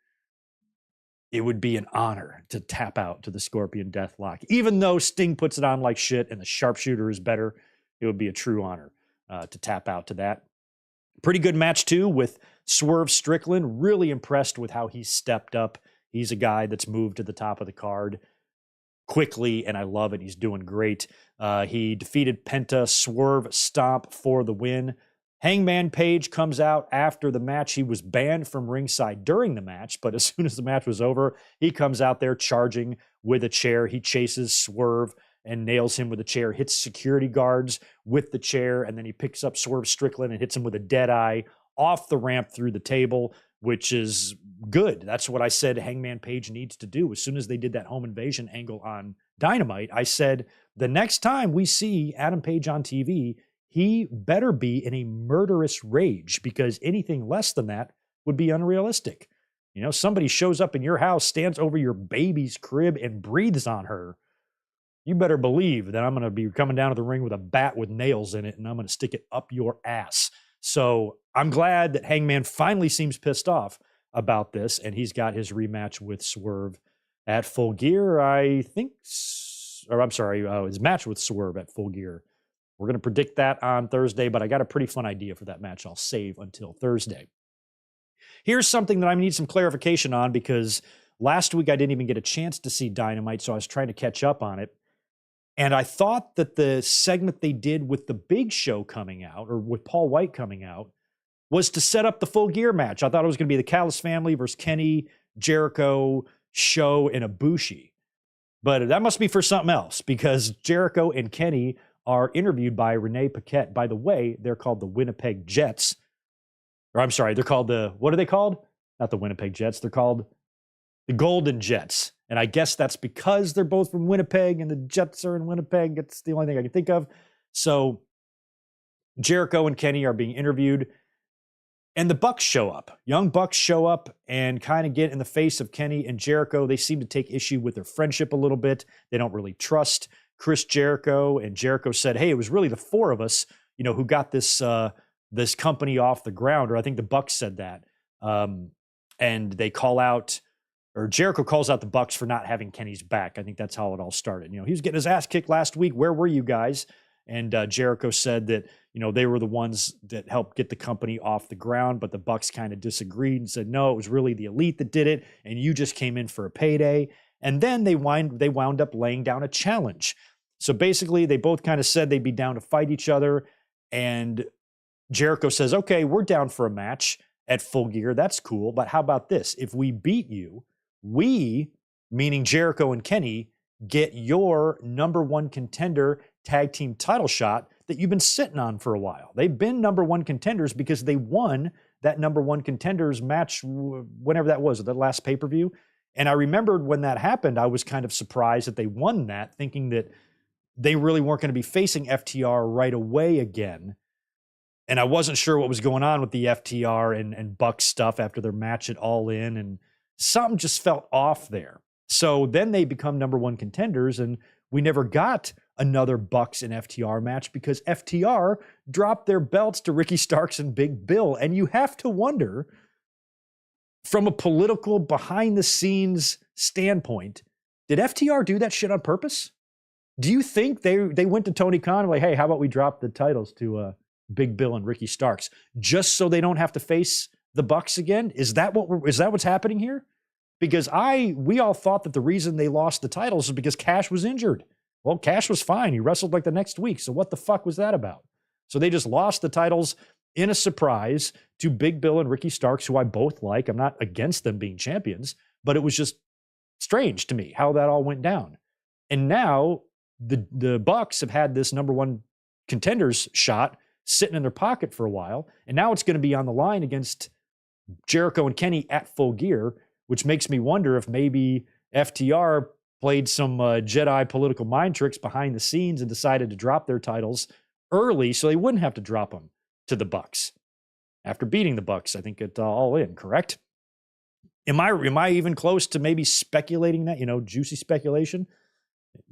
it would be an honor to tap out to the Scorpion Deathlock. Even though Sting puts it on like shit and the sharpshooter is better, it would be a true honor to tap out to that. Pretty good match, too, with Swerve Strickland. Really impressed with how he stepped up. He's a guy that's moved to the top of the card quickly, and I love it. He's doing great. He defeated Penta. Swerve stomp for the win. Hangman Page comes out after the match. He was banned from ringside during the match, but as soon as the match was over, he comes out there charging with a chair. He chases Swerve and nails him with a chair, hits security guards with the chair, and then he picks up Swerve Strickland and hits him with a dead eye off the ramp through the table, which is good. That's what I said Hangman Page needs to do. As soon as they did that home invasion angle on Dynamite, I said, the next time we see Adam Page on TV, he better be in a murderous rage, because anything less than that would be unrealistic. Somebody shows up in your house, stands over your baby's crib, and breathes on her. You better believe that I'm going to be coming down to the ring with a bat with nails in it, and I'm going to stick it up your ass. So I'm glad that Hangman finally seems pissed off about this, and he's got his rematch with Swerve at Full Gear, his match with Swerve at Full Gear. We're going to predict that on Thursday, but I got a pretty fun idea for that match I'll save until Thursday. Here's something that I need some clarification on, because last week I didn't even get a chance to see Dynamite, so I was trying to catch up on it. And I thought that the segment they did with the Big Show coming out, or with Paul White coming out, was to set up the Full Gear match. I thought it was going to be the Callis family versus Kenny, Jericho, Show, and Ibushi. But that must be for something else, because Jericho and Kenny are interviewed by Renee Paquette. By the way, they're called the Winnipeg Jets. Or I'm sorry, they're called what are they called? Not the Winnipeg Jets. They're called the Golden Jets. And I guess that's because they're both from Winnipeg and the Jets are in Winnipeg. It's the only thing I can think of. So Jericho and Kenny are being interviewed, and the Bucks show up. Young Bucks show up and kind of get in the face of Kenny and Jericho. They seem to take issue with their friendship a little bit. They don't really trust Chris Jericho. And Jericho said, hey, it was really the four of us, who got this company off the ground. Or I think the Bucks said that. And they call out, or Jericho calls out the Bucks for not having Kenny's back. I think that's how it all started. He was getting his ass kicked last week. Where were you guys? And Jericho said that, they were the ones that helped get the company off the ground, but the Bucks kind of disagreed and said, no, it was really the Elite that did it, and you just came in for a payday. And then they wound up laying down a challenge. So basically, they both kind of said they'd be down to fight each other. And Jericho says, okay, we're down for a match at Full Gear. That's cool. But how about this? If we beat you, we, meaning Jericho and Kenny, get your number one contender tag team title shot that you've been sitting on for a while. They've been number one contenders because they won that number one contenders match whenever that was, the last pay-per-view. And I remembered when that happened, I was kind of surprised that they won that, thinking that they really weren't going to be facing FTR right away again. And I wasn't sure what was going on with the FTR and Bucks stuff after their match at All In, and something just felt off there. So then they become number one contenders, and we never got another Bucks and FTR match because FTR dropped their belts to Ricky Starks and Big Bill. And you have to wonder, from a political behind-the-scenes standpoint, did FTR do that shit on purpose? Do you think they went to Tony Khan and like, hey, how about we drop the titles to Big Bill and Ricky Starks just so they don't have to face the Bucks again? Is that what's happening here? Because we all thought that the reason they lost the titles is because Cash was injured. Well, Cash was fine. He wrestled like the next week. So what the fuck was that about? So they just lost the titles in a surprise to Big Bill and Ricky Starks, who I both like. I'm not against them being champions, but it was just strange to me how that all went down. And now the Bucks have had this number one contenders shot sitting in their pocket for a while, and now it's going to be on the line against Jericho and Kenny at Full Gear, which makes me wonder if maybe FTR played some Jedi political mind tricks behind the scenes and decided to drop their titles early so they wouldn't have to drop them to the Bucks after beating the Bucks, I think, at All In, correct? Am I even close to maybe speculating that, juicy speculation?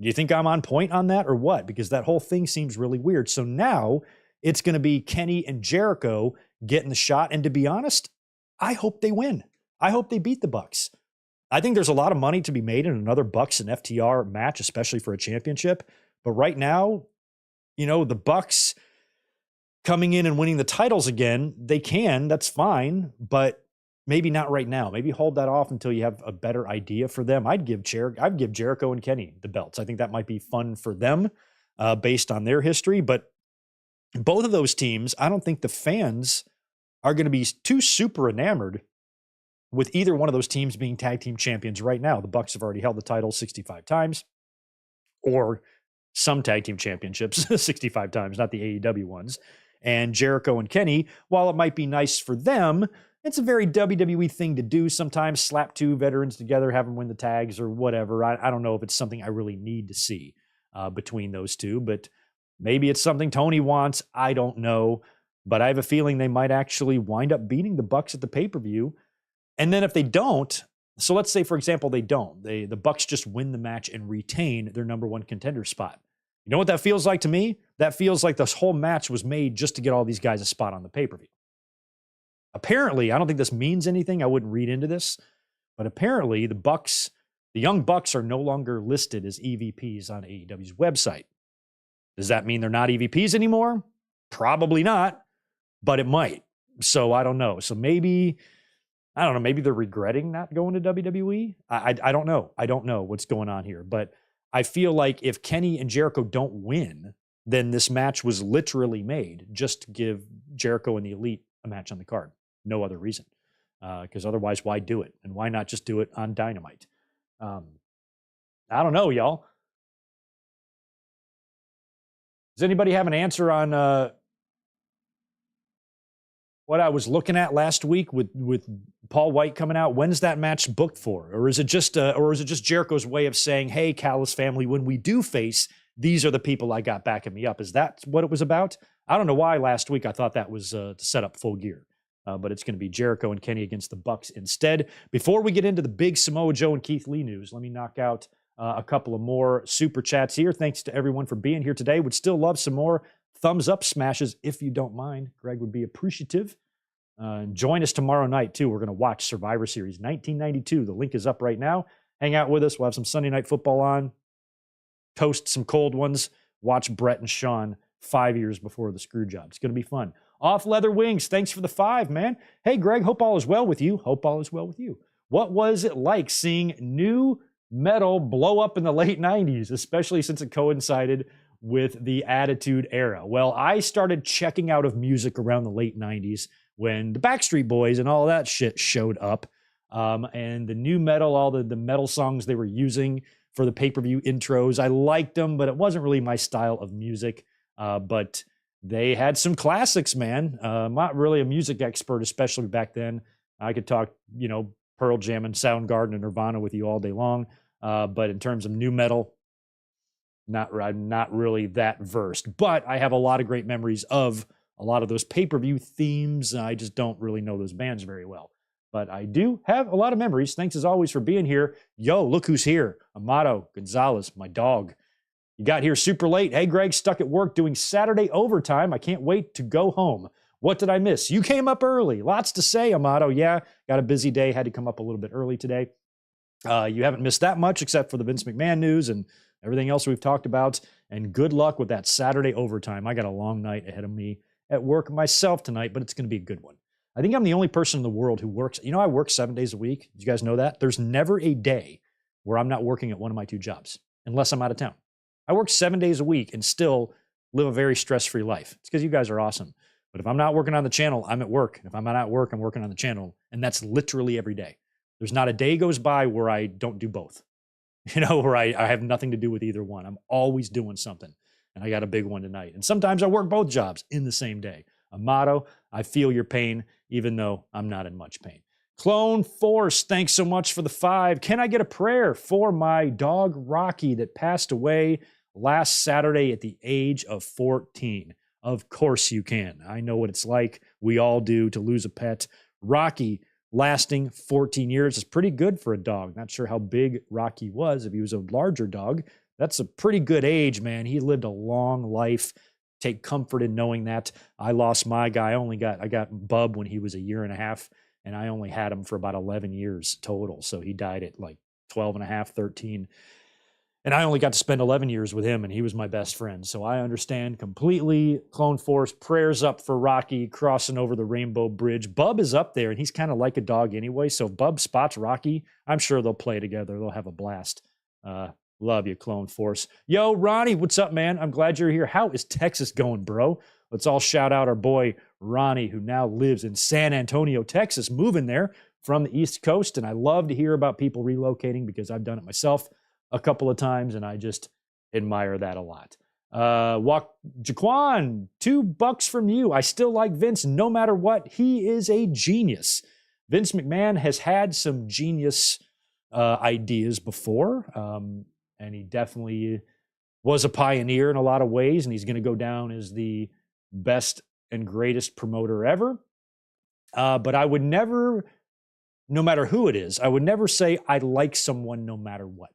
Do you think I'm on point on that or what? Because that whole thing seems really weird. So now it's going to be Kenny and Jericho getting the shot. And to be honest, I hope they win. I hope they beat the Bucks. I think there's a lot of money to be made in another Bucks and FTR match, especially for a championship. But right now, the Bucks coming in and winning the titles again, they can, that's fine, but maybe not right now. Maybe hold that off until you have a better idea for them. I'd give Jericho and Kenny the belts. I think that might be fun for them based on their history. But both of those teams, I don't think the fans are going to be too super enamored with either one of those teams being tag team champions right now. The Bucks have already held the title 65 times, or some tag team championships 65 times, not the AEW ones. And Jericho and Kenny, while it might be nice for them, it's a very WWE thing to do sometimes, slap two veterans together, have them win the tags or whatever. I don't know if it's something I really need to see between those two, but maybe it's something Tony wants. I don't know, but I have a feeling they might actually wind up beating the Bucks at the pay-per-view. And then if they don't, so let's say, for example, they don't. The Bucks just win the match and retain their number one contender spot. You know what that feels like to me? That feels like this whole match was made just to get all these guys a spot on the pay-per-view. Apparently, I don't think this means anything. I wouldn't read into this. But apparently, the Young Bucks are no longer listed as EVPs on AEW's website. Does that mean they're not EVPs anymore? Probably not, but it might. So I don't know. So maybe they're regretting not going to WWE. I don't know. I don't know what's going on here. But I feel like if Kenny and Jericho don't win, then this match was literally made just to give Jericho and the Elite a match on the card. No other reason. Because otherwise, why do it? And why not just do it on Dynamite? I don't know, y'all. Does anybody have an answer on what I was looking at last week with Paul White coming out? When's that match booked for? Or is it just Jericho's way of saying, hey, Callis family, when we do face, these are the people I got backing me up? Is that what it was about? I don't know why last week I thought that was to set up Full Gear. But it's going to be Jericho and Kenny against the Bucks instead. Before we get into the big Samoa Joe and Keith Lee news, let me knock out a couple of more super chats here. Thanks to everyone for being here today. Would still love some more thumbs up smashes if you don't mind. Greg would be appreciative. Join us tomorrow night, too. We're going to watch Survivor Series 1992. The link is up right now. Hang out with us. We'll have some Sunday Night Football on. Toast some cold ones. Watch Brett and Sean 5 years before the screw job. It's going to be fun. Off Leather Wings, thanks for the 5, man. Hey, Greg, hope all is well with you. Hope all is well with you. What was it like seeing new metal blow up in the late 90s, especially since it coincided with the Attitude Era? Well, I started checking out of music around the late 90s when the Backstreet Boys and all that shit showed up. And the new metal, all the metal songs they were using for the pay-per-view intros, I liked them, but it wasn't really my style of music. But they had some classics, man. I'm not really a music expert, especially back then. I could talk, Pearl Jam and Soundgarden and Nirvana with you all day long. But in terms of new metal, I'm not really that versed. But I have a lot of great memories of a lot of those pay-per-view themes. I just don't really know those bands very well. But I do have a lot of memories. Thanks as always for being here. Yo, look who's here. Amato Gonzalez, my dog. You got here super late. Hey, Greg, stuck at work doing Saturday overtime. I can't wait to go home. What did I miss? You came up early. Lots to say, Amato. Yeah, got a busy day. Had to come up a little bit early today. You haven't missed that much except for the Vince McMahon news and everything else we've talked about. And good luck with that Saturday overtime. I got a long night ahead of me at work myself tonight, but it's going to be a good one. I think I'm the only person in the world who works. I work 7 days a week. Do you guys know that? There's never a day where I'm not working at one of my two jobs, unless I'm out of town. I work 7 days a week and still live a very stress-free life. It's because you guys are awesome. But if I'm not working on the channel, I'm at work. And if I'm not at work, I'm working on the channel. And that's literally every day. There's not a day goes by where I don't do both. Where I have nothing to do with either one. I'm always doing something. And I got a big one tonight. And sometimes I work both jobs in the same day. Amato, I feel your pain, even though I'm not in much pain. Clone Force, thanks so much for the 5. Can I get a prayer for my dog Rocky that passed away last Saturday at the age of 14? Of course you can. I know what it's like. We all do to lose a pet. Rocky lasting 14 years is pretty good for a dog. Not sure how big Rocky was. If he was a larger dog, that's a pretty good age, man. He lived a long life. Take comfort in knowing that. I lost my guy. I got Bub when he was a year and a half, and I only had him for about 11 years total. So he died at like 12 and a half, 13. And I only got to spend 11 years with him, and he was my best friend. So I understand completely. Clone Force, prayers up for Rocky crossing over the Rainbow Bridge. Bub is up there, and he's kind of like a dog anyway. So if Bub spots Rocky, I'm sure they'll play together. They'll have a blast. Love you, Clone Force. Yo, Ronnie, what's up, man? I'm glad you're here. How is Texas going, bro? Let's all shout out our boy, Ronnie, who now lives in San Antonio, Texas, moving there from the East Coast. And I love to hear about people relocating because I've done it myself a couple of times, and I just admire that a lot. Jaquan, $2 from you. I still like Vince no matter what. He is a genius. Vince McMahon has had some genius ideas before, and he definitely was a pioneer in a lot of ways, and he's going to go down as the best and greatest promoter ever. But I would never, no matter who it is, I would never say I like someone no matter what.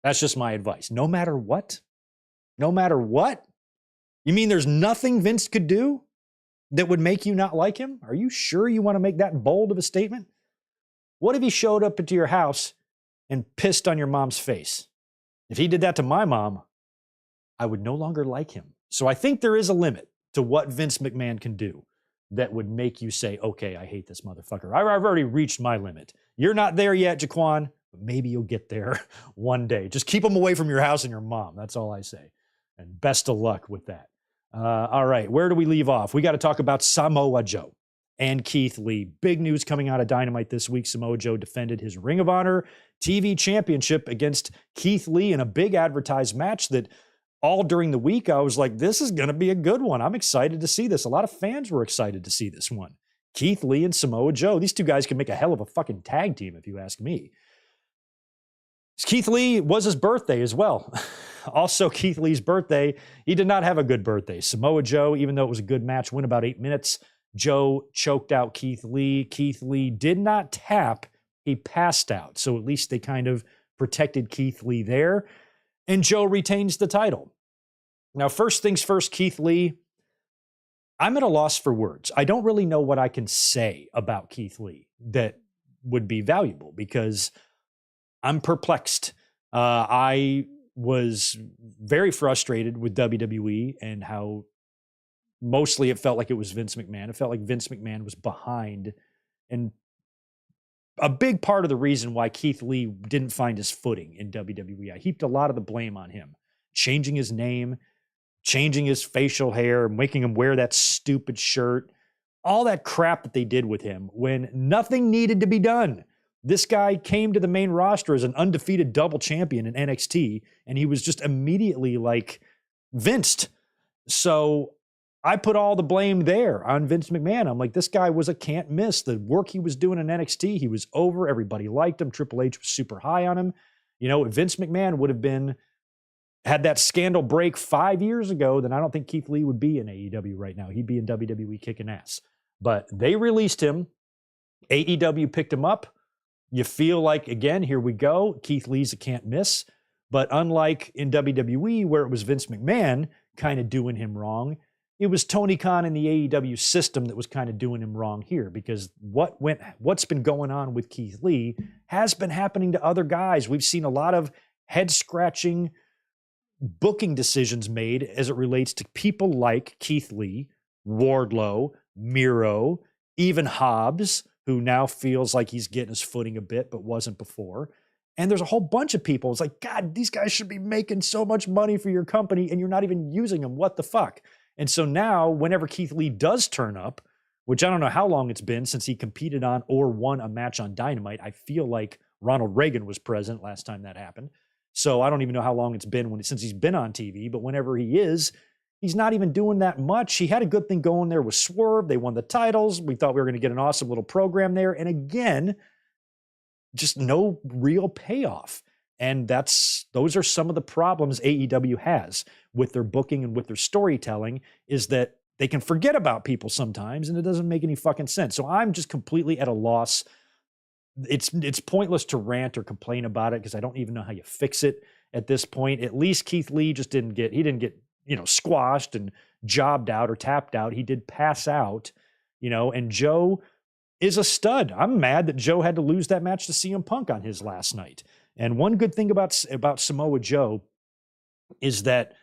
That's just my advice. No matter what? No matter what? You mean there's nothing Vince could do that would make you not like him? Are you sure you want to make that bold of a statement? What if he showed up into your house and pissed on your mom's face? If he did that to my mom, I would no longer like him. So I think there is a limit to what Vince McMahon can do that would make you say, okay, I hate this motherfucker. I've already reached my limit. You're not there yet, Jaquan. But maybe you'll get there one day. Just keep them away from your house and your mom. That's all I say. And best of luck with that. All right, where do we leave off? We got to talk about Samoa Joe and Keith Lee. Big news coming out of Dynamite this week. Samoa Joe defended his Ring of Honor TV championship against Keith Lee in a big advertised match that all during the week I was like, this is going to be a good one. I'm excited to see this. A lot of fans were excited to see this one. Keith Lee and Samoa Joe. These two guys can make a hell of a fucking tag team if you ask me. Keith Lee was his birthday as well. Also, Keith Lee's birthday, he did not have a good birthday. Samoa Joe, even though it was a good match, went about 8 minutes. Joe choked out Keith Lee. Keith Lee did not tap. He passed out. So at least they kind of protected Keith Lee there. And Joe retains the title. Now, first things first, Keith Lee, I'm at a loss for words. I don't really know what I can say about Keith Lee that would be valuable because I'm perplexed. I was very frustrated with WWE and how mostly it felt like it was Vince McMahon. It felt like Vince McMahon was behind. And a big part of the reason why Keith Lee didn't find his footing in WWE, I heaped a lot of the blame on him. Changing his name, changing his facial hair, making him wear that stupid shirt, all that crap that they did with him when nothing needed to be done. This guy came to the main roster as an undefeated double champion in NXT, and he was just immediately like Vinced. So I put all the blame there on Vince McMahon. I'm like, this guy was a can't miss. The work he was doing in NXT, he was over. Everybody liked him. Triple H was super high on him. You know, if Vince McMahon would have had that scandal break 5 years ago, then I don't think Keith Lee would be in AEW right now. He'd be in WWE kicking ass. But they released him. AEW picked him up. You feel like, again, here we go. Keith Lee's a can't miss. But unlike in WWE, where it was Vince McMahon kind of doing him wrong, it was Tony Khan and the AEW system that was kind of doing him wrong here, because what's been going on with Keith Lee has been happening to other guys. We've seen a lot of head-scratching booking decisions made as it relates to people like Keith Lee, Wardlow, Miro, even Hobbs, who now feels like he's getting his footing a bit, but wasn't before. And there's a whole bunch of people. It's like, God, these guys should be making so much money for your company, and you're not even using them. What the fuck? And so now, whenever Keith Lee does turn up, which I don't know how long it's been since he competed on or won a match on Dynamite. I feel like Ronald Reagan was present last time that happened. So I don't even know how long it's been since he's been on TV. But whenever he is, he's not even doing that much. He had a good thing going there with Swerve. They won the titles. We thought we were going to get an awesome little program there. And again, just no real payoff. And those are some of the problems AEW has with their booking and with their storytelling, is that they can forget about people sometimes, and it doesn't make any fucking sense. So I'm just completely at a loss. It's pointless to rant or complain about it, because I don't even know how you fix it at this point. At least Keith Lee didn't get squashed and jobbed out or tapped out. He did pass out, and Joe is a stud. I'm mad that Joe had to lose that match to CM Punk on his last night. And one good thing about Samoa Joe is that,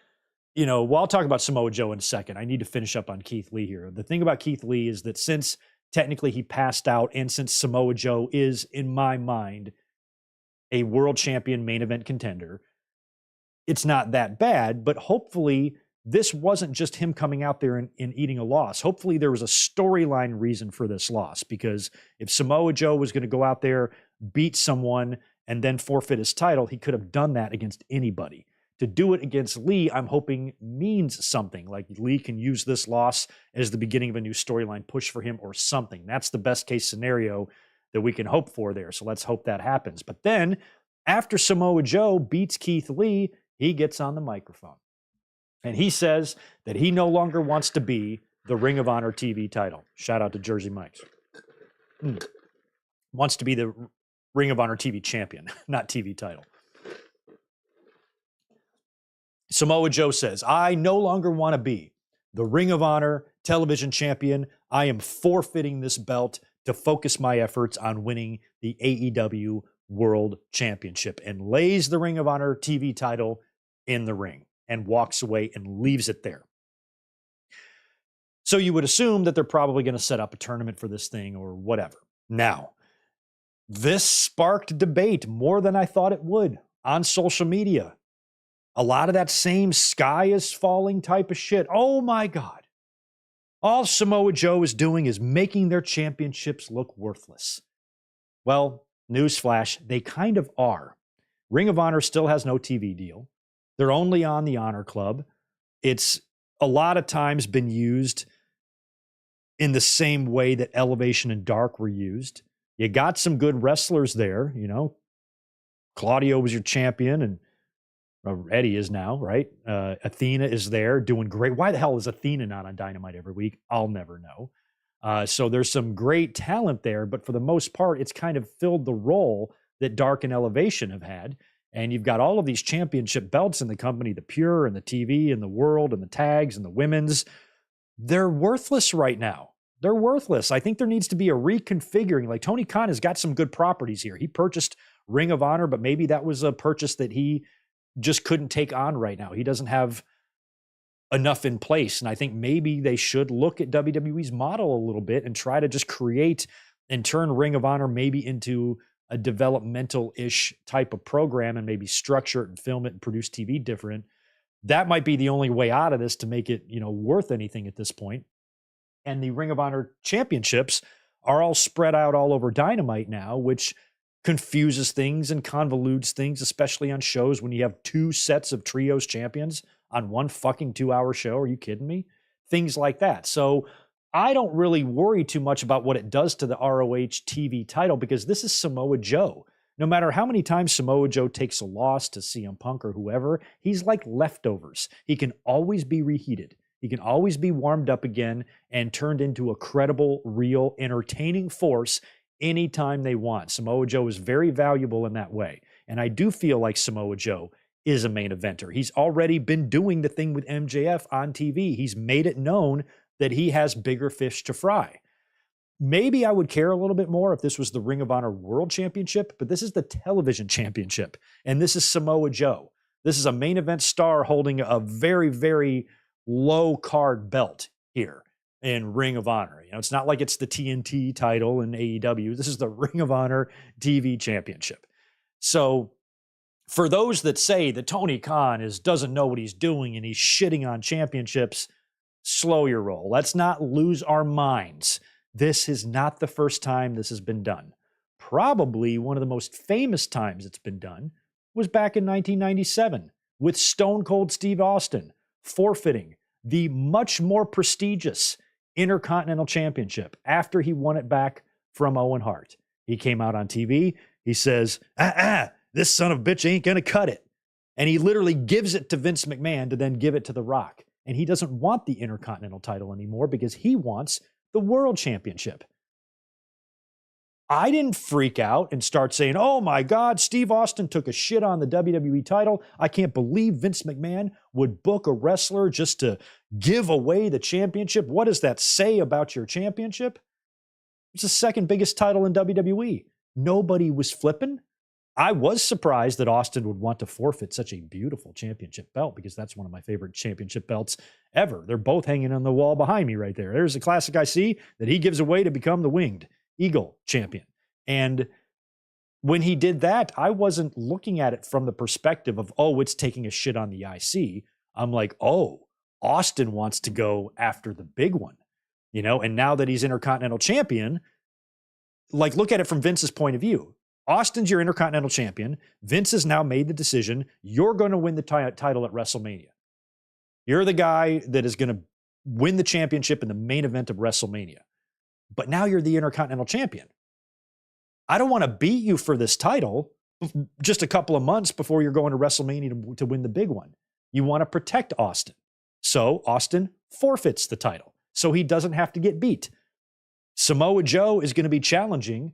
well, I'll talk about Samoa Joe in a second. I need to finish up on Keith Lee here. The thing about Keith Lee is that since technically he passed out, and since Samoa Joe is, in my mind, a world champion main event contender, it's not that bad. But hopefully this wasn't just him coming out there and eating a loss. Hopefully there was a storyline reason for this loss, because if Samoa Joe was going to go out there, beat someone, and then forfeit his title, he could have done that against anybody. To do it against Lee, I'm hoping means something. Like Lee can use this loss as the beginning of a new storyline push for him or something. That's the best case scenario that we can hope for there. So let's hope that happens. But then after Samoa Joe beats Keith Lee, he gets on the microphone and he says that he no longer wants to be the Ring of Honor TV title. Shout out to Jersey Mike's. Wants to be the Ring of Honor TV champion, not TV title. Samoa Joe says, I no longer want to be the Ring of Honor television champion. I am forfeiting this belt to focus my efforts on winning the AEW World Championship, and lays the Ring of Honor TV title in the ring and walks away and leaves it there. So you would assume that they're probably going to set up a tournament for this thing or whatever. Now, this sparked debate more than I thought it would on social media. A lot of that same sky is falling type of shit. Oh my God. All Samoa Joe is doing is making their championships look worthless. Well, newsflash, they kind of are. Ring of Honor still has no TV deal. They're only on the Honor Club. It's a lot of times been used in the same way that Elevation and Dark were used. You got some good wrestlers there, Claudio was your champion, and Eddie is now, right? Athena is there doing great. Why the hell is Athena not on Dynamite every week? I'll never know. So there's some great talent there, but for the most part, it's kind of filled the role that Dark and Elevation have had. And you've got all of these championship belts in the company, the Pure and the TV and the World and the tags and the women's. They're worthless right now. They're worthless. I think there needs to be a reconfiguring. Like Tony Khan has got some good properties here. He purchased Ring of Honor, but maybe that was a purchase that he just couldn't take on right now. He doesn't have enough in place. And I think maybe they should look at WWE's model a little bit and try to just create and turn Ring of Honor maybe into a developmental-ish type of program, and maybe structure it and film it and produce TV different. That might be the only way out of this to make it, worth anything at this point. And the Ring of Honor championships are all spread out all over Dynamite now, which confuses things and convolutes things, especially on shows when you have two sets of trios champions on one fucking 2-hour show. Are you kidding me? Things like that. So I don't really worry too much about what it does to the ROH TV title because this is Samoa Joe. No matter how many times Samoa Joe takes a loss to CM Punk or whoever, he's like leftovers. He can always be reheated. He can always be warmed up again and turned into a credible, real, entertaining force anytime they want. Samoa Joe is very valuable in that way. And I do feel like Samoa Joe is a main eventer. He's already been doing the thing with MJF on TV. He's made it known that he has bigger fish to fry. Maybe I would care a little bit more if this was the Ring of Honor World Championship, but this is the television championship, and this is Samoa Joe. This is a main event star holding a very, very low card belt here in Ring of Honor. You know, it's not like it's the TNT title in AEW. This is the Ring of Honor TV championship. So for those that say that Tony Khan doesn't know what he's doing and he's shitting on championships, slow your roll. Let's not lose our minds. This is not the first time this has been done. Probably one of the most famous times it's been done was back in 1997 with Stone Cold Steve Austin forfeiting the much more prestigious Intercontinental Championship after he won it back from Owen Hart. He came out on TV. He says, this son of a bitch ain't going to cut it. And he literally gives it to Vince McMahon to then give it to The Rock. And he doesn't want the Intercontinental title anymore because he wants the World Championship. I didn't freak out and start saying, oh my God, Steve Austin took a shit on the WWE title. I can't believe Vince McMahon would book a wrestler just to give away the championship. What does that say about your championship? It's the second biggest title in WWE. Nobody was flipping. I was surprised that Austin would want to forfeit such a beautiful championship belt because that's one of my favorite championship belts ever. They're both hanging on the wall behind me right there. There's a classic I see that he gives away to become the Winged Eagle champion. And when he did that, I wasn't looking at it from the perspective of, oh, it's taking a shit on the IC. I'm like, oh, Austin wants to go after the big one, you know? And now that he's Intercontinental Champion, like, look at it from Vince's point of view. Austin's your Intercontinental Champion. Vince has now made the decision. You're going to win the title at WrestleMania. You're the guy that is going to win the championship in the main event of WrestleMania. But now you're the Intercontinental Champion. I don't want to beat you for this title just a couple of months before you're going to WrestleMania to win the big one. You want to protect Austin. So Austin forfeits the title so he doesn't have to get beat. Samoa Joe is going to be challenging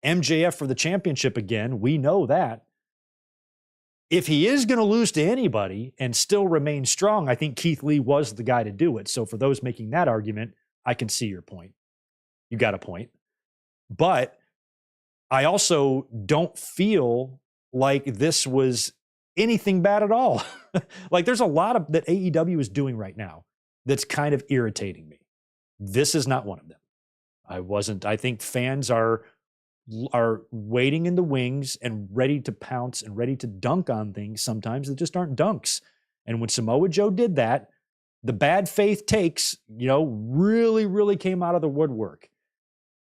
MJF for the championship again. We know that. If he is going to lose to anybody and still remain strong, I think Keith Lee was the guy to do it. So for those making that argument, I can see your point. You got a point. But I also don't feel like this was anything bad at all. Like, there's a lot of that AEW is doing right now that's kind of irritating me. This is not one of them. I think fans are waiting in the wings and ready to pounce and ready to dunk on things sometimes that just aren't dunks. And when Samoa Joe did that, the bad faith takes, really, really came out of the woodwork.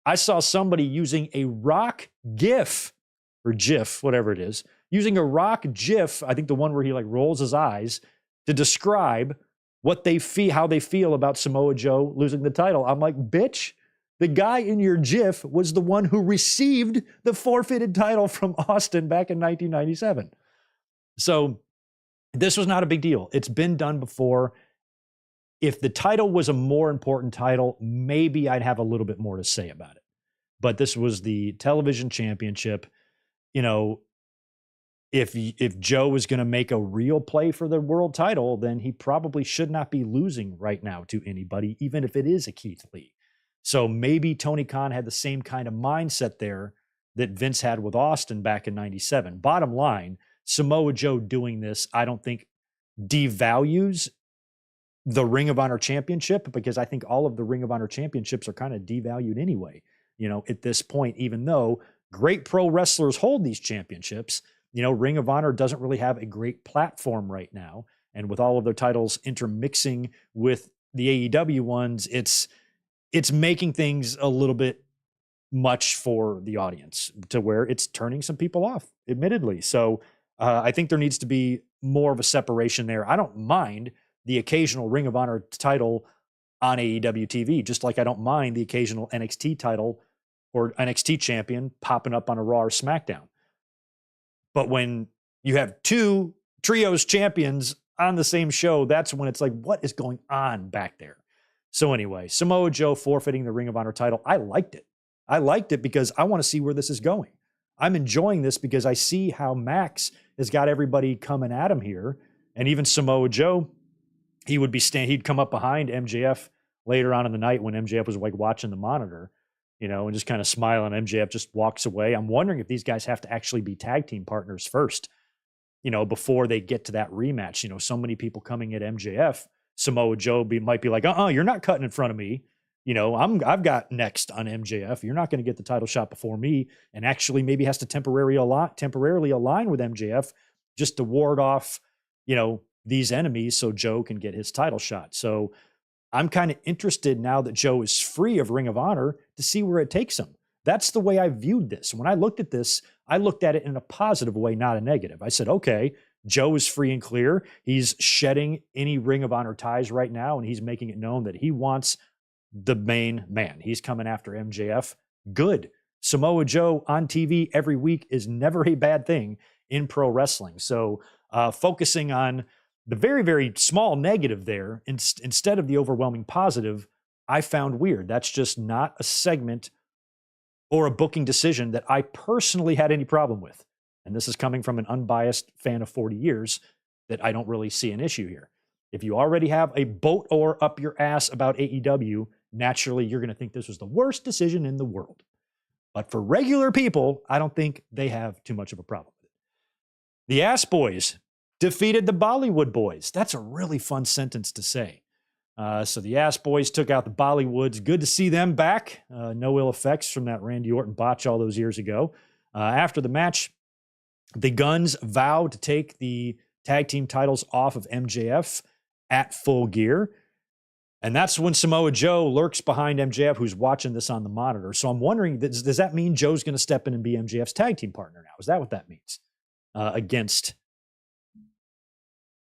I saw somebody using a Rock GIF or GIF, whatever it is, using a Rock GIF, I think the one where he like rolls his eyes, to describe what they feel, how they feel about Samoa Joe losing the title. I'm like, bitch, the guy in your GIF was the one who received the forfeited title from Austin back in 1997. So this was not a big deal. It's been done before. If the title was a more important title, maybe I'd have a little bit more to say about it. But this was the television championship. If Joe is going to make a real play for the world title, then he probably should not be losing right now to anybody, even if it is a Keith Lee. So maybe Tony Khan had the same kind of mindset there that Vince had with Austin back in 97. Bottom line, Samoa Joe doing this, I don't think devalues the Ring of Honor championship, because I think all of the Ring of Honor championships are kind of devalued anyway, at this point, even though great pro wrestlers hold these championships. Ring of Honor doesn't really have a great platform right now. And with all of their titles intermixing with the AEW ones, it's making things a little bit much for the audience to where it's turning some people off, admittedly. So I think there needs to be more of a separation there. I don't mind the occasional Ring of Honor title on AEW TV, just like I don't mind the occasional NXT title or NXT champion popping up on a Raw or SmackDown. But when you have two trios champions on the same show, that's when it's like, what is going on back there? So anyway, Samoa Joe forfeiting the Ring of Honor title. I liked it. I liked it because I want to see where this is going. I'm enjoying this because I see how Max has got everybody coming at him here. And even Samoa Joe, he'd come up behind MJF later on in the night when MJF was like watching the monitor, and just kind of smiling. MJF just walks away. I'm wondering if these guys have to actually be tag team partners first, before they get to that rematch. So many people coming at MJF. Samoa Joe might be like, you're not cutting in front of me. I've got next on MJF. You're not going to get the title shot before me, and actually maybe has to temporarily align with MJF just to ward off, these enemies so Joe can get his title shot. So I'm kind of interested now that Joe is free of Ring of Honor to see where it takes him. That's the way I viewed this. When I looked at this, I looked at it in a positive way, not a negative. I said, okay, Joe is free and clear. He's shedding any Ring of Honor ties right now, and he's making it known that he wants the main man. He's coming after MJF. Good. Samoa Joe on TV every week is never a bad thing in pro wrestling. So focusing on the very, very small negative there instead of the overwhelming positive, I found weird. That's just not a segment or a booking decision that I personally had any problem with. And this is coming from an unbiased fan of 40 years that I don't really see an issue here. If you already have a boat or up your ass about AEW, naturally you're going to think this was the worst decision in the world. But for regular people, I don't think they have too much of a problem with it. The Ass Boys defeated the Bollywood Boys. That's a really fun sentence to say. So the Ass Boys took out the Bollywoods. Good to see them back. No ill effects from that Randy Orton botch all those years ago. After the match, the Guns vowed to take the tag team titles off of MJF at Full Gear. And that's when Samoa Joe lurks behind MJF, who's watching this on the monitor. So I'm wondering, does that mean Joe's going to step in and be MJF's tag team partner now? Is that what that means? Against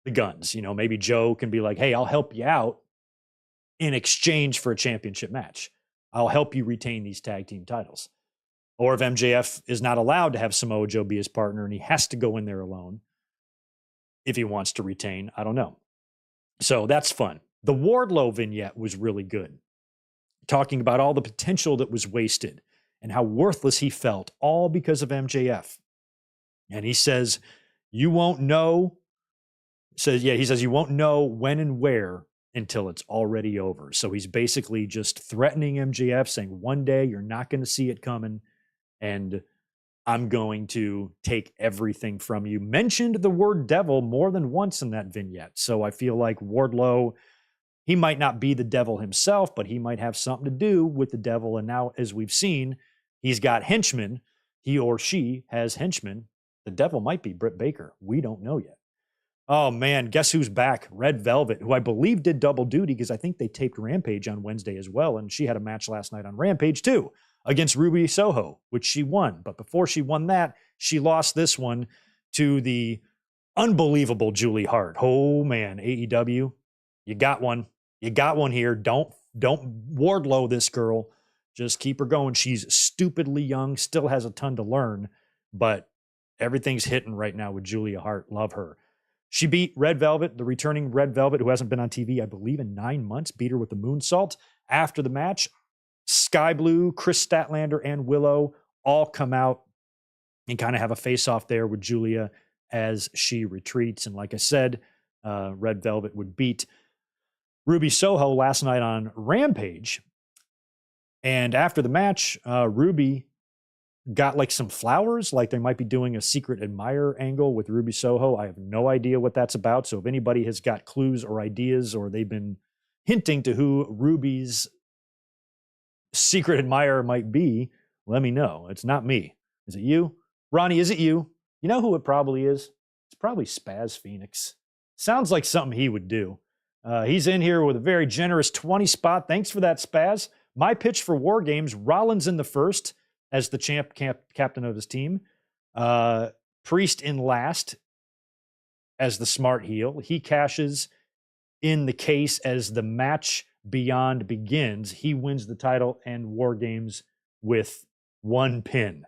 the Guns. Maybe Joe can be like, hey, I'll help you out in exchange for a championship match. I'll help you retain these tag team titles. Or if MJF is not allowed to have Samoa Joe be his partner and he has to go in there alone if he wants to retain, I don't know. So that's fun. The Wardlow vignette was really good, talking about all the potential that was wasted and how worthless he felt, all because of MJF. And he says, you won't know. He says, you won't know when and where until it's already over. So he's basically just threatening MJF, saying, one day you're not going to see it coming, and I'm going to take everything from you. Mentioned the word devil more than once in that vignette. So I feel like Wardlow, he might not be the devil himself, but he might have something to do with the devil. And now, as we've seen, he's got henchmen. He or she has henchmen. The devil might be Britt Baker. We don't know yet. Oh, man, guess who's back? Red Velvet, who I believe did double duty because I think they taped Rampage on Wednesday as well, and she had a match last night on Rampage too against Ruby Soho, which she won. But before she won that, she lost this one to the unbelievable Julie Hart. Oh, man, AEW, you got one. You got one here. Don't Wardlow this girl. Just keep her going. She's stupidly young, still has a ton to learn, but everything's hitting right now with Julia Hart. Love her. She beat Red Velvet, the returning Red Velvet, who hasn't been on TV, I believe, in 9 months, beat her with the moonsault. After the match, Sky Blue, Chris Statlander, and Willow all come out and kind of have a face-off there with Julia as she retreats. And like I said, Red Velvet would beat Ruby Soho last night on Rampage. And after the match, Ruby got like some flowers, like they might be doing a secret admirer angle with Ruby Soho. I have no idea what that's about. So if anybody has got clues or ideas, or they've been hinting to who Ruby's secret admirer might be, let me know. It's not me. Is it you? Ronnie, is it you? You know who it probably is? It's probably Spaz Phoenix. Sounds like something he would do. He's in here with a very generous 20 spot. Thanks for that, Spaz. My pitch for War Games, Rollins in the first as the captain of his team. Priest in last. as the smart heel. He cashes in the case as the match beyond begins. He wins the title and War Games with one pin.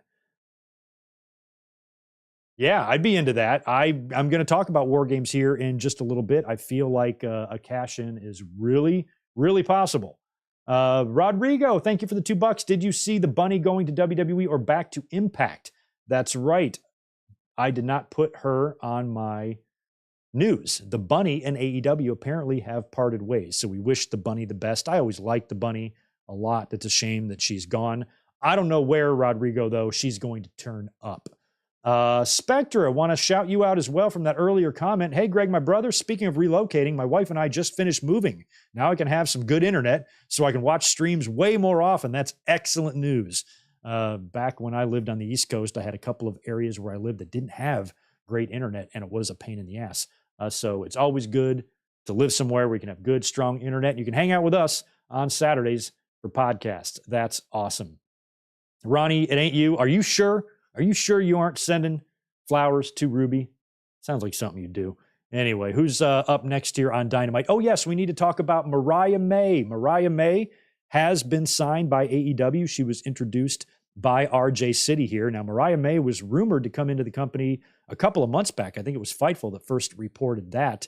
Yeah, I'd be into that. I'm going to talk about War Games here in just a little bit. I feel like a cash-in is really, really possible. Rodrigo, thank you for the $2. Did you see the bunny going to WWE or back to Impact? That's right. I did not put her on my news. The bunny and AEW apparently have parted ways, so we wish the bunny the best. I always liked the bunny a lot. It's a shame that she's gone. I don't know where, Rodrigo, though, she's going to turn up. Spectre, I want to shout you out as well from that earlier comment. Hey, Greg, my brother, speaking of relocating, my wife and I just finished moving. Now I can have some good internet so I can watch streams way more often. That's excellent news. Back when I lived on the East Coast, I had a couple of areas where I lived that didn't have great internet, and it was a pain in the ass. So it's always good to live somewhere where you can have good, strong internet. You can hang out with us on Saturdays for podcasts. That's awesome. Ronnie, it ain't you. Are you sure? Are you sure you aren't sending flowers to Ruby? Sounds like something you do. Anyway, who's up next here on Dynamite? Oh, yes, we need to talk about Mariah May. Mariah May has been signed by AEW. She was introduced by RJ City here. Now, Mariah May was rumored to come into the company a couple of months back. I think it was FightFul that first reported that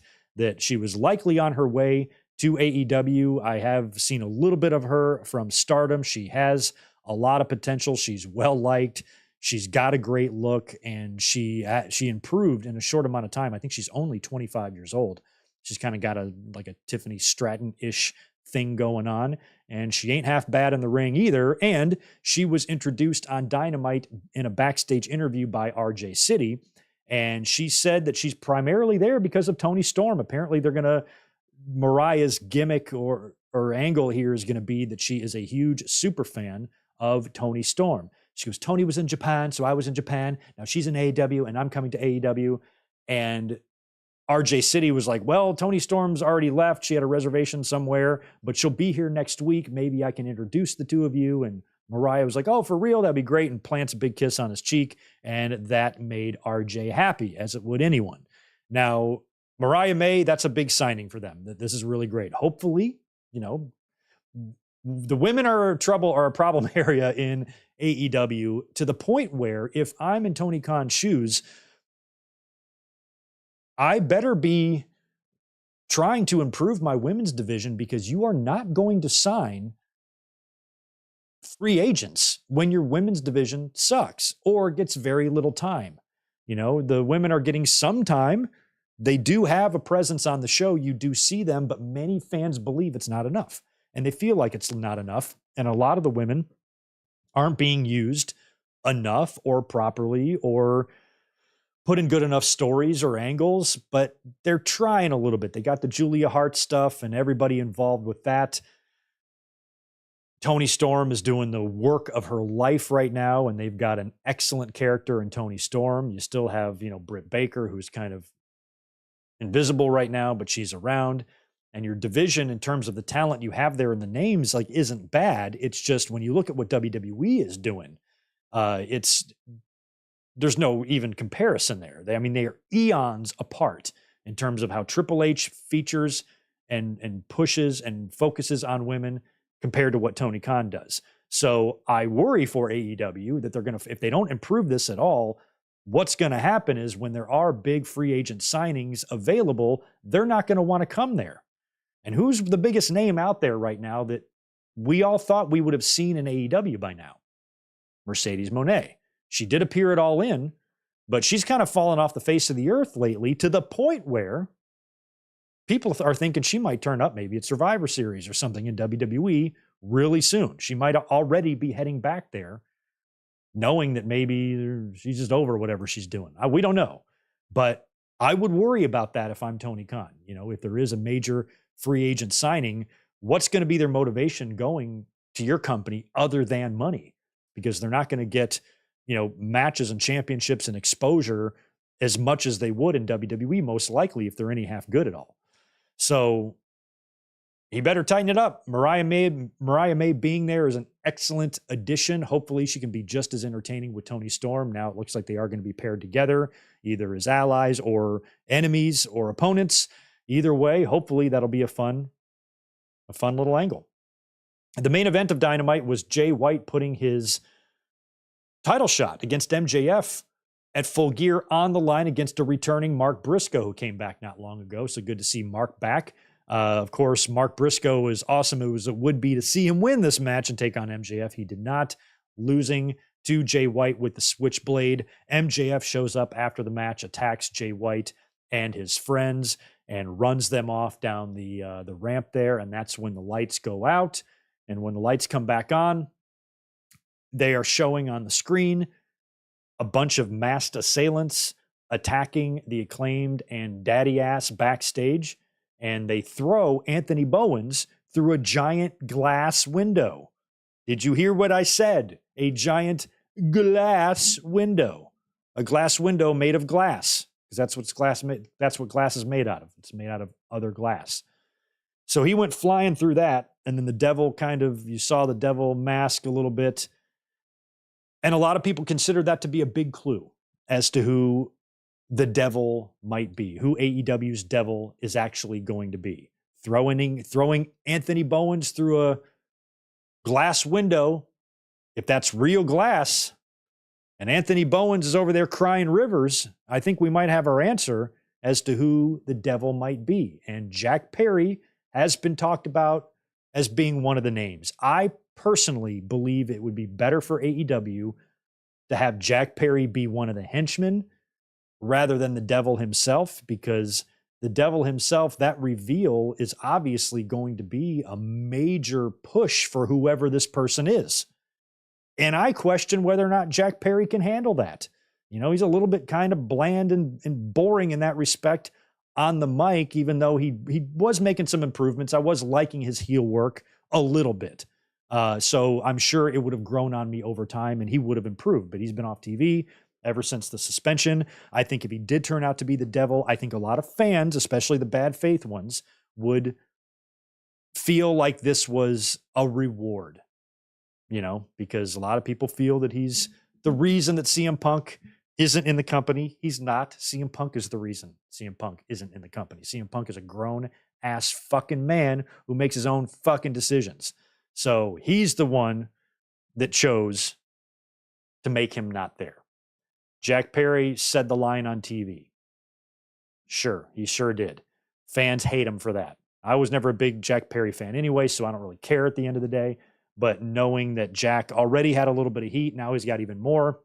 she was likely on her way to AEW. I have seen a little bit of her from Stardom. She has a lot of potential. She's well-liked. She's got a great look, and she improved in a short amount of time. I think she's only 25 years old. She's kind of got a Tiffany Stratton-ish thing going on, and she ain't half bad in the ring either. And she was introduced on Dynamite in a backstage interview by RJ City, and she said that she's primarily there because of Toni Storm. Apparently, Mariah's gimmick or angle here is going to be that she is a huge super fan of Toni Storm. She goes, Toni was in Japan, so I was in Japan. Now she's in AEW, and I'm coming to AEW. And RJ City was like, well, Toni Storm's already left. She had a reservation somewhere, but she'll be here next week. Maybe I can introduce the two of you. And Mariah was like, oh, for real? That'd be great. And plants a big kiss on his cheek. And that made RJ happy, as it would anyone. Now, Mariah May, that's a big signing for them. This is really great. Hopefully, the women are a problem area in AEW to the point where if I'm in Tony Khan's shoes, I better be trying to improve my women's division, because you are not going to sign free agents when your women's division sucks or gets very little time. The women are getting some time. They do have a presence on the show. You do see them, but many fans believe it's not enough. And they feel like it's not enough. And a lot of the women aren't being used enough or properly or put in good enough stories or angles, but they're trying a little bit. They got the Julia Hart stuff and everybody involved with that. Toni Storm is doing the work of her life right now, and they've got an excellent character in Toni Storm. You still have, Britt Baker, who's kind of invisible right now, but she's around. And your division, in terms of the talent you have there and the names, isn't bad. It's just when you look at what WWE is doing, there's no even comparison there. They are eons apart in terms of how Triple H features and pushes and focuses on women compared to what Tony Khan does. So I worry for AEW that they're going to, if they don't improve this at all, what's going to happen is when there are big free agent signings available, they're not going to want to come there. And who's the biggest name out there right now that we all thought we would have seen in AEW by now? Mercedes Moné. She did appear at All In, but she's kind of fallen off the face of the earth lately to the point where people are thinking she might turn up maybe at Survivor Series or something in WWE really soon. She might already be heading back there, knowing that maybe she's just over whatever she's doing. We don't know. But I would worry about that if I'm Tony Khan. If there is a major free agent signing, what's going to be their motivation going to your company other than money? Because they're not going to get, matches and championships and exposure as much as they would in WWE, most likely, if they're any half good at all. So he better tighten it up. Mariah May being there is an excellent addition. Hopefully she can be just as entertaining with Toni Storm. Now it looks like they are going to be paired together, either as allies or enemies or opponents. Either way, hopefully that'll be a fun little angle. The main event of Dynamite was Jay White putting his title shot against MJF at Full Gear on the line against a returning Mark Briscoe, who came back not long ago. So good to see Mark back. Of course, Mark Briscoe was awesome. It would be to see him win this match and take on MJF. He did not, losing to Jay White with the switchblade. MJF shows up after the match, attacks Jay White and his friends, and runs them off down the ramp there. And that's when the lights go out. And when the lights come back on, they are showing on the screen a bunch of masked assailants attacking the Acclaimed and Daddy Ass backstage. And they throw Anthony Bowens through a giant glass window. Did you hear what I said? A giant glass window. A glass window made of glass. Because that's what glass is made out of. It's made out of other glass. So he went flying through that, and then the devil you saw the devil mask a little bit. And a lot of people consider that to be a big clue as to who the devil might be, who AEW's devil is actually going to be. Throwing Anthony Bowens through a glass window, if that's real glass, and Anthony Bowens is over there crying rivers, I think we might have our answer as to who the devil might be. And Jack Perry has been talked about as being one of the names. I personally believe it would be better for AEW to have Jack Perry be one of the henchmen rather than the devil himself, because the devil himself, that reveal is obviously going to be a major push for whoever this person is. And I question whether or not Jack Perry can handle that. You know, he's a little bit kind of bland and boring in that respect on the mic, even though he was making some improvements. I was liking his heel work a little bit. So I'm sure it would have grown on me over time and he would have improved, but he's been off TV ever since the suspension. I think if he did turn out to be the devil, I think a lot of fans, especially the bad faith ones, would feel like this was a reward, you know, because a lot of people feel that he's the reason that CM Punk isn't in the company. He's not. CM Punk is the reason CM Punk isn't in the company. CM Punk is a grown ass fucking man who makes his own fucking decisions. So he's the one that chose to make him not there. Jack Perry said the line on TV. Sure, he sure did. Fans hate him for that. I was never a big Jack Perry fan anyway, so I don't really care at the end of the day. But knowing that Jack already had a little bit of heat, now he's got even more,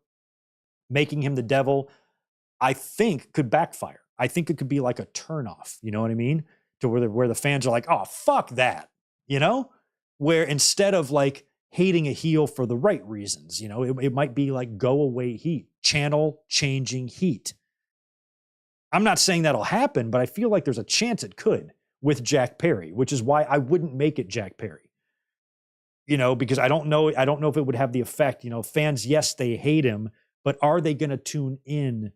making him the devil, I think could backfire. I think it could be like a turnoff, you know what I mean? To where the fans are like, oh, fuck that, you know? Where instead of like hating a heel for the right reasons, you know, it might be like go away heat, channel changing heat. I'm not saying that'll happen, but I feel like there's a chance it could with Jack Perry, which is why I wouldn't make it Jack Perry. You know, because I don't know if it would have the effect, you know, fans, yes, they hate him, but are they going to tune in?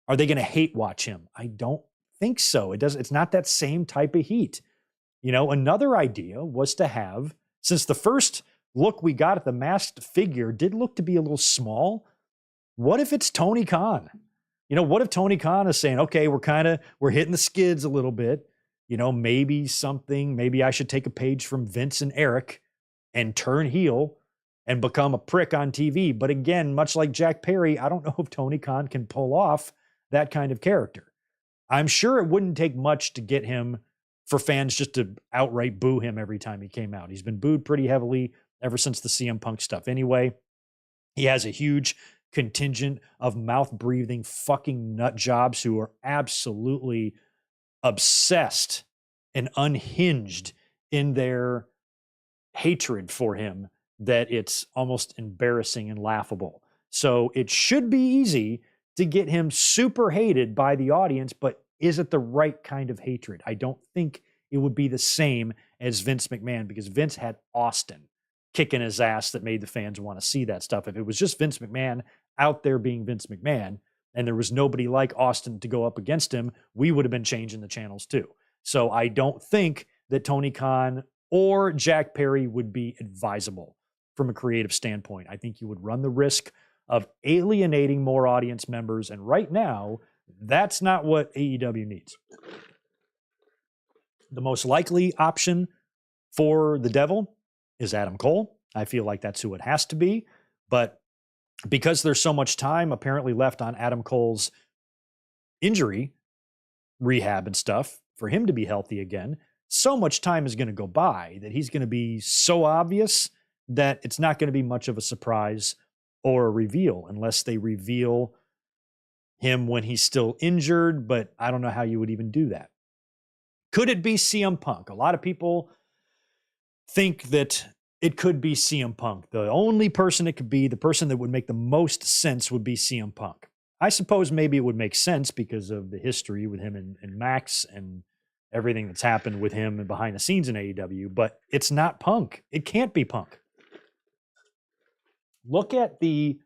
Are they going to hate watch him? I don't think so. It's not that same type of heat. You know, another idea was to have, since the first look we got at the masked figure did look to be a little small, what if it's Tony Khan? You know, what if Tony Khan is saying, okay, we're hitting the skids a little bit. You know, maybe I should take a page from Vince and Eric and turn heel and become a prick on TV. But again, much like Jack Perry, I don't know if Tony Khan can pull off that kind of character. I'm sure it wouldn't take much to get him for fans just to outright boo him every time he came out. He's been booed pretty heavily ever since the CM Punk stuff anyway. He has a huge contingent of mouth-breathing fucking nut jobs who are absolutely obsessed and unhinged in their hatred for him that it's almost embarrassing and laughable. So it should be easy to get him super hated by the audience, but is it the right kind of hatred? I don't think it would be the same as Vince McMahon, because Vince had Austin kicking his ass that made the fans want to see that stuff. If it was just Vince McMahon out there being Vince McMahon and there was nobody like Austin to go up against him, we would have been changing the channels too. So I don't think that Tony Khan or Jack Perry would be advisable from a creative standpoint. I think you would run the risk of alienating more audience members. And right now, that's not what AEW needs. The most likely option for the Devil is Adam Cole. I feel like that's who it has to be. But because there's so much time apparently left on Adam Cole's injury rehab and stuff for him to be healthy again, so much time is going to go by that he's going to be so obvious that it's not going to be much of a surprise or a reveal unless they reveal him when he's still injured. But I don't know how you would even do that. Could it be CM Punk? A lot of people think that it could be CM Punk. The only person it could be, the person that would make the most sense would be CM Punk. I suppose maybe it would make sense because of the history with him and Max and everything that's happened with him and behind the scenes in AEW, but it's not Punk. It can't be Punk. Look at the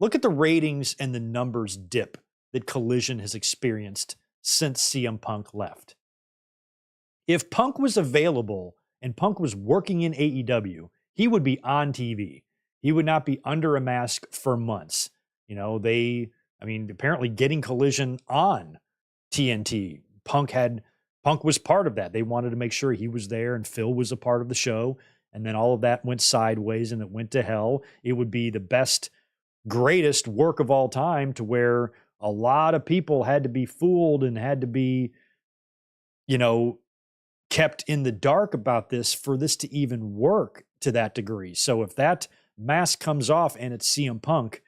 ratings and the numbers dip that Collision has experienced since CM Punk left. If Punk was available and Punk was working in AEW, he would be on TV. He would not be under a mask for months. You know, apparently getting Collision on TNT, Punk was part of that. They wanted to make sure he was there and Phil was a part of the show. And then all of that went sideways and it went to hell. It would be the best, greatest work of all time to where a lot of people had to be fooled and had to be, kept in the dark about this for this to even work to that degree. So if that mask comes off and it's CM Punk,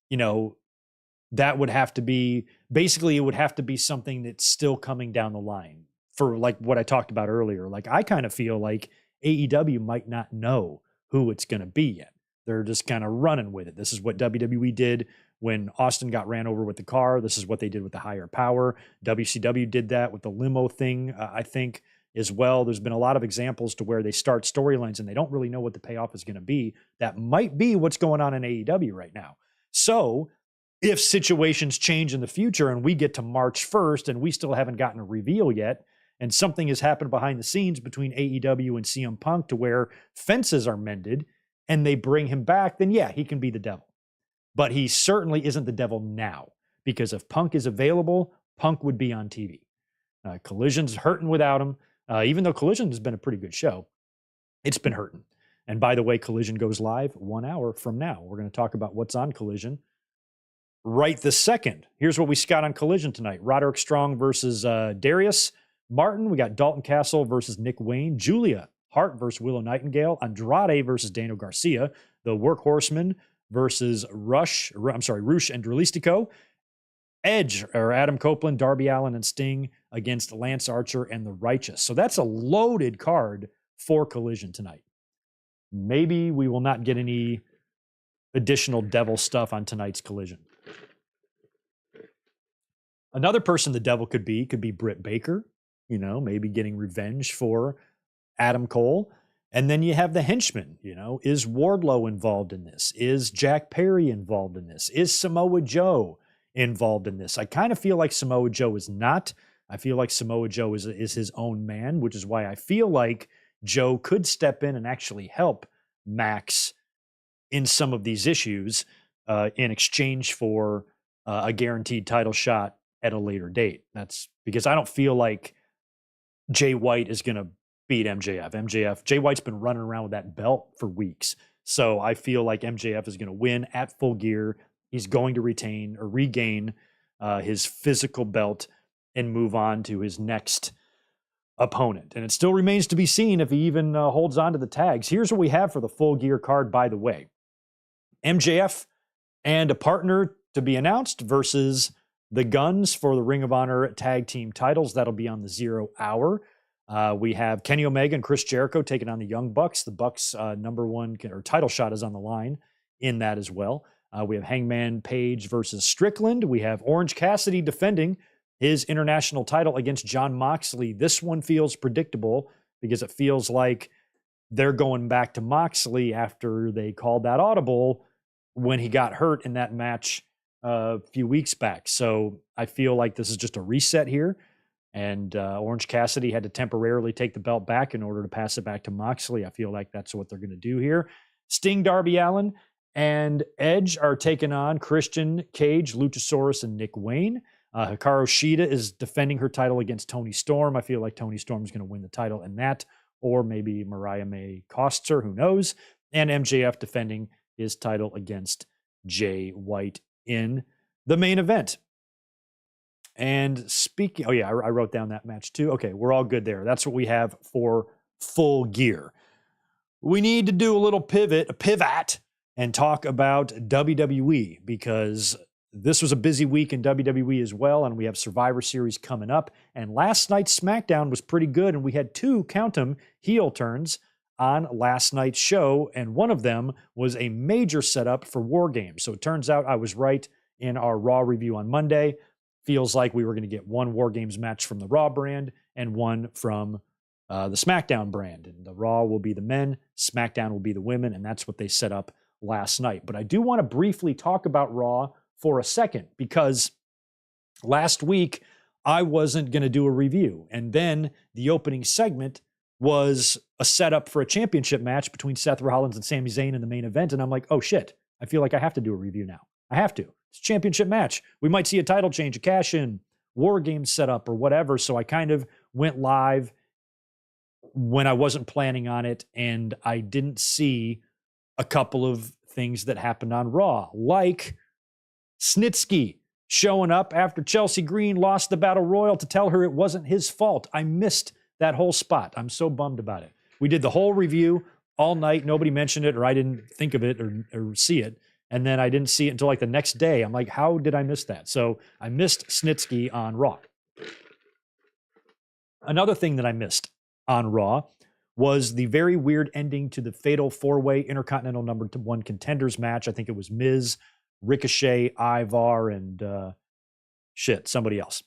that would have to be, basically it would have to be something that's still coming down the line for like what I talked about earlier. Like I kind of feel like AEW might not know who it's going to be yet. They're just kind of running with it. This is what WWE did when Austin got ran over with the car. This is what they did with the higher power. WCW did that with the limo thing, I think, as well. There's been a lot of examples to where they start storylines and they don't really know what the payoff is going to be. That might be what's going on in AEW right now. So if situations change in the future and we get to March 1st and we still haven't gotten a reveal yet, and something has happened behind the scenes between AEW and CM Punk to where fences are mended and they bring him back, then yeah, he can be the Devil. But he certainly isn't the Devil now, because if Punk is available, Punk would be on TV. Collision's hurting without him. Even though Collision has been a pretty good show, it's been hurting. And by the way, Collision goes live 1 hour from now. We're going to talk about what's on Collision right this second. Here's what we got on Collision tonight. Roderick Strong versus Darius Martin. We got Dalton Castle versus Nick Wayne. Julia Hart versus Willow Nightingale. Andrade versus Daniel Garcia. The Workhorsemen versus Rush and Dralistico. Edge, or Adam Copeland, Darby Allin, and Sting against Lance Archer and the Righteous. So that's a loaded card for Collision tonight. Maybe we will not get any additional Devil stuff on tonight's Collision. Another person the Devil could be Britt Baker, maybe getting revenge for Adam Cole. And then you have the henchmen, is Wardlow involved in this? Is Jack Perry involved in this? Is Samoa Joe involved in this? I kind of feel like Samoa Joe is not. I feel like Samoa Joe is his own man, which is why I feel like Joe could step in and actually help Max in some of these issues in exchange for a guaranteed title shot at a later date. That's because I don't feel like Jay White is going to beat MJF. Jay White's been running around with that belt for weeks. So I feel like MJF is going to win at Full Gear. He's going to regain his physical belt and move on to his next opponent. And it still remains to be seen if he even holds on to the tags. Here's what we have for the Full Gear card, by the way. MJF and a partner to be announced versus the Guns for the Ring of Honor tag team titles. That'll be on the 0 hour. We have Kenny Omega and Chris Jericho taking on the Young Bucks. The Bucks #1 title shot is on the line in that as well. We have Hangman Page versus Strickland. We have Orange Cassidy defending his international title against Jon Moxley. This one feels predictable because it feels like they're going back to Moxley after they called that audible when he got hurt in that match a few weeks back. So I feel like this is just a reset here. And Orange Cassidy had to temporarily take the belt back in order to pass it back to Moxley. I feel like that's what they're going to do here. Sting, Darby Allin, and Edge are taking on Christian Cage, Luchasaurus, and Nick Wayne. Hikaru Shida is defending her title against Toni Storm. I feel like Toni Storm is going to win the title in that, or maybe Mariah May costs her, who knows. And MJF defending his title against Jay White in the main event. And speaking, I wrote down that match too. Okay, we're all good there. That's what we have for Full Gear. We need to do a little pivot, and talk about WWE, because this was a busy week in WWE as well, and we have Survivor Series coming up. And last night's SmackDown was pretty good, and we had 2, count 'em, heel turns on last night's show, and one of them was a major setup for War Games. So it turns out I was right in our Raw review on Monday. Feels like we were going to get one War Games match from the Raw brand and one from the SmackDown brand. And the Raw will be the men, SmackDown will be the women, and that's what they set up last night. But I do want to briefly talk about Raw for a second, because last week I wasn't going to do a review. And then the opening segment was a setup for a championship match between Seth Rollins and Sami Zayn in the main event. And I'm like, oh shit, I feel like I have to do a review now. I have to. It's a championship match. We might see a title change, a cash in, War Games setup, or whatever. So I kind of went live when I wasn't planning on it, and I didn't see a couple of things that happened on Raw, like Snitsky showing up after Chelsea Green lost the Battle Royal to tell her it wasn't his fault. I missed that whole spot. I'm so bummed about it. We did the whole review all night. Nobody mentioned it, or I didn't think of it or see it. And then I didn't see it until like the next day. I'm like, how did I miss that? So I missed Snitsky on Raw. Another thing that I missed on Raw was the very weird ending to the Fatal 4-Way Intercontinental number 1 contenders match. I think it was Miz, Ricochet, Ivar, and somebody else.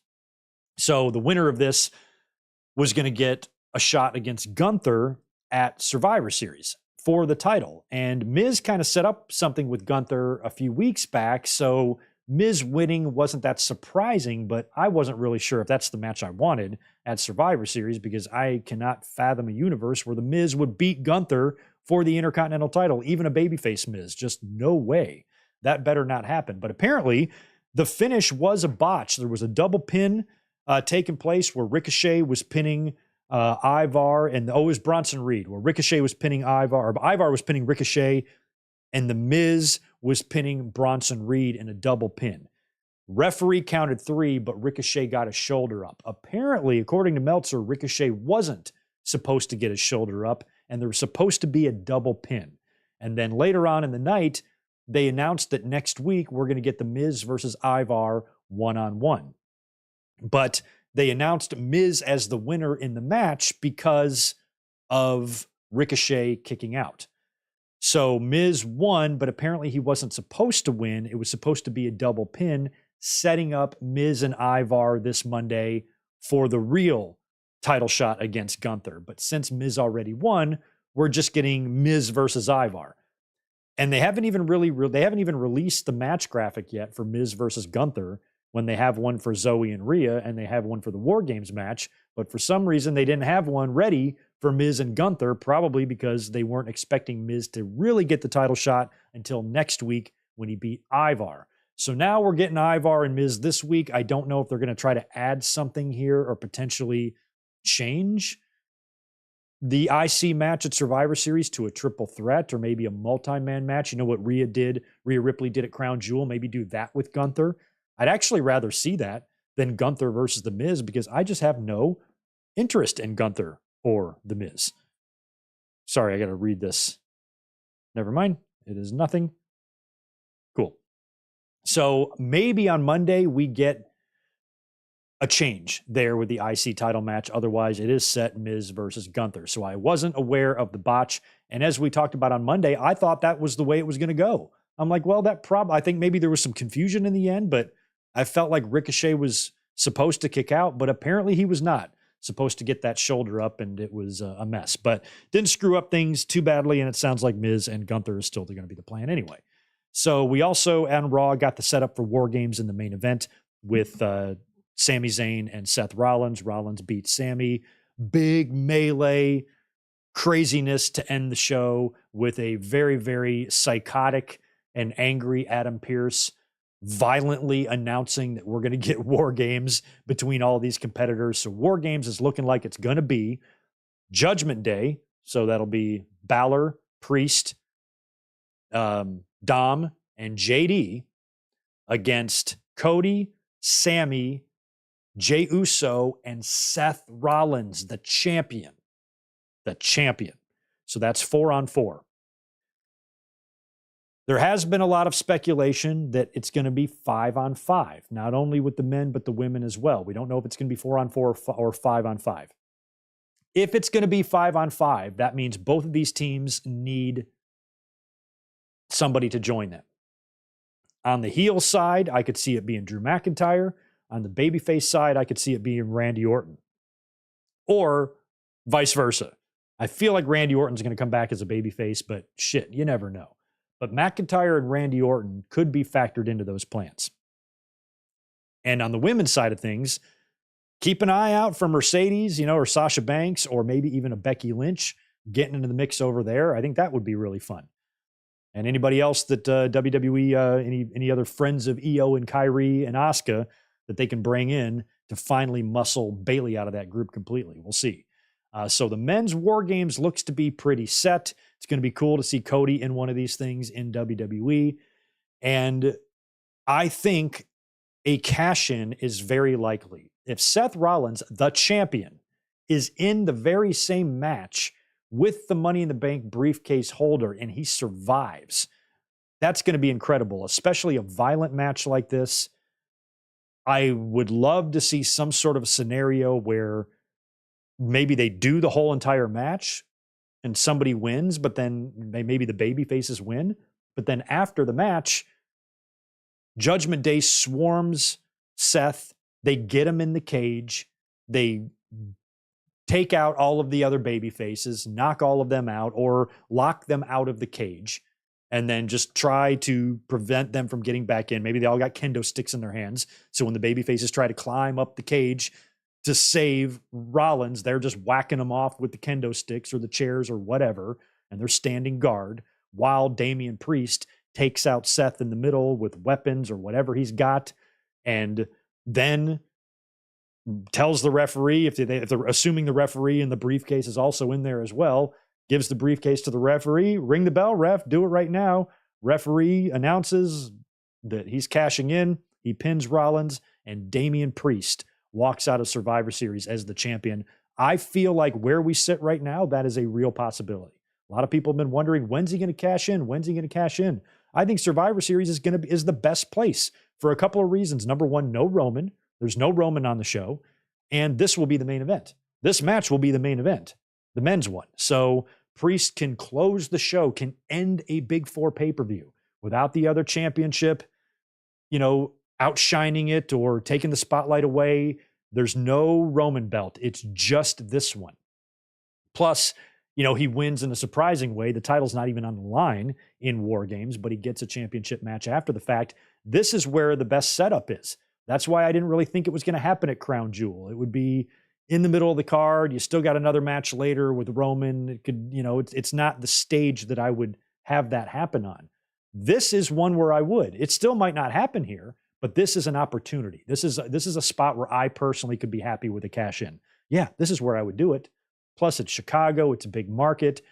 So the winner of this was going to get a shot against Gunther at Survivor Series for the title. And Miz kind of set up something with Gunther a few weeks back, so Miz winning wasn't that surprising, but I wasn't really sure if that's the match I wanted at Survivor Series, because I cannot fathom a universe where the Miz would beat Gunther for the Intercontinental title, even a babyface Miz. Just no way. That better not happen. But apparently, the finish was a botch. There was a double pin taking place where Ricochet was pinning Ivar, and it was Bronson Reed, where Ricochet was pinning Ivar, or Ivar was pinning Ricochet, and the Miz was pinning Bronson Reed in a double pin. Referee counted 3, but Ricochet got his shoulder up. Apparently, according to Meltzer, Ricochet wasn't supposed to get his shoulder up, and there was supposed to be a double pin. And then later on in the night, they announced that next week we're going to get the Miz versus Ivar one-on-one. But they announced Miz as the winner in the match because of Ricochet kicking out. So Miz won, but apparently he wasn't supposed to win. It was supposed to be a double pin, setting up Miz and Ivar this Monday for the real title shot against Gunther. But since Miz already won, we're just getting Miz versus Ivar. And they haven't even released the match graphic yet for Miz versus Gunther, when they have one for Zoe and Rhea, and they have one for the War Games match. But for some reason, they didn't have one ready for Miz and Gunther, probably because they weren't expecting Miz to really get the title shot until next week when he beat Ivar. So now we're getting Ivar and Miz this week. I don't know if they're going to try to add something here or potentially change the IC match at Survivor Series to a triple threat or maybe a multi-man match. You know what Rhea Ripley did at Crown Jewel, maybe do that with Gunther. I'd actually rather see that than Gunther versus The Miz, because I just have no interest in Gunther or The Miz. Sorry, I got to read this. Never mind. It is nothing. Cool. So maybe on Monday we get a change there with the IC title match. Otherwise, it is set Miz versus Gunther. So I wasn't aware of the botch. And as we talked about on Monday, I thought that was the way it was going to go. I'm like, well, I think maybe there was some confusion in the end, but I felt like Ricochet was supposed to kick out, but apparently he was not supposed to get that shoulder up, and it was a mess. But didn't screw up things too badly, and it sounds like Miz and Gunther is still going to be the plan anyway. So we also, on Raw, got the setup for War Games in the main event with Sami Zayn and Seth Rollins. Rollins beat Sami. Big melee craziness to end the show with a very, very psychotic and angry Adam Pearce violently announcing that we're going to get War Games between all these competitors. So War Games is looking like it's going to be Judgment Day. So that'll be Balor, Priest, Dom, and JD against Cody, Sami, Jey Uso, and Seth Rollins, the champion. The champion. So that's 4-on-4. There has been a lot of speculation that it's going to be 5-on-5, not only with the men, but the women as well. We don't know if it's going to be 4-on-4 or 5-on-5. If it's going to be 5-on-5, that means both of these teams need somebody to join them. On the heel side, I could see it being Drew McIntyre. On the babyface side, I could see it being Randy Orton. Or vice versa. I feel like Randy Orton's going to come back as a babyface, but shit, you never know. But McIntyre and Randy Orton could be factored into those plans. And on the women's side of things, keep an eye out for Mercedes, or Sasha Banks, or maybe even a Becky Lynch getting into the mix over there. I think that would be really fun. And anybody else that WWE, any other friends of Io and Kyrie and Asuka that they can bring in to finally muscle Bayley out of that group completely. We'll see. So the men's War Games looks to be pretty set. It's going to be cool to see Cody in one of these things in WWE. And I think a cash-in is very likely. If Seth Rollins, the champion, is in the very same match with the Money in the Bank briefcase holder and he survives, that's going to be incredible, especially a violent match like this. I would love to see some sort of scenario where maybe they do the whole entire match and somebody wins, but then maybe the baby faces win. But then after the match, Judgment Day swarms Seth. They get him in the cage. They take out all of the other baby faces, knock all of them out, or lock them out of the cage, and then just try to prevent them from getting back in. Maybe they all got kendo sticks in their hands. So when the baby faces try to climb up the cage to save Rollins, they're just whacking them off with the kendo sticks or the chairs or whatever, and they're standing guard while Damian Priest takes out Seth in the middle with weapons or whatever he's got, and then tells the referee, if they're assuming the referee and the briefcase is also in there as well, gives the briefcase to the referee, ring the bell, ref, do it right now. Referee announces that he's cashing in. He pins Rollins, and Damian Priest walks out of Survivor Series as the champion. I feel like where we sit right now, that is a real possibility. A lot of people have been wondering, when's he going to cash in? When's he going to cash in? I think Survivor Series is the best place for a couple of reasons. Number one, no Roman. There's no Roman on the show. And this will be the main event. This match will be the main event, the men's one. So Priest can close the show, can end a Big Four pay-per-view without the other championship, outshining it or taking the spotlight away. There's no Roman belt. It's just this one. Plus, he wins in a surprising way. The title's not even on the line in War Games, but he gets a championship match after the fact. This is where the best setup is. That's why I didn't really think it was going to happen at Crown Jewel. It would be in the middle of the card. You still got another match later with Roman. It could, it's not the stage that I would have that happen on. This is one where I would. It still might not happen here, but this is an opportunity. This is a spot where I personally could be happy with a cash in. Yeah, this is where I would do it. Plus, it's Chicago. It's a big market.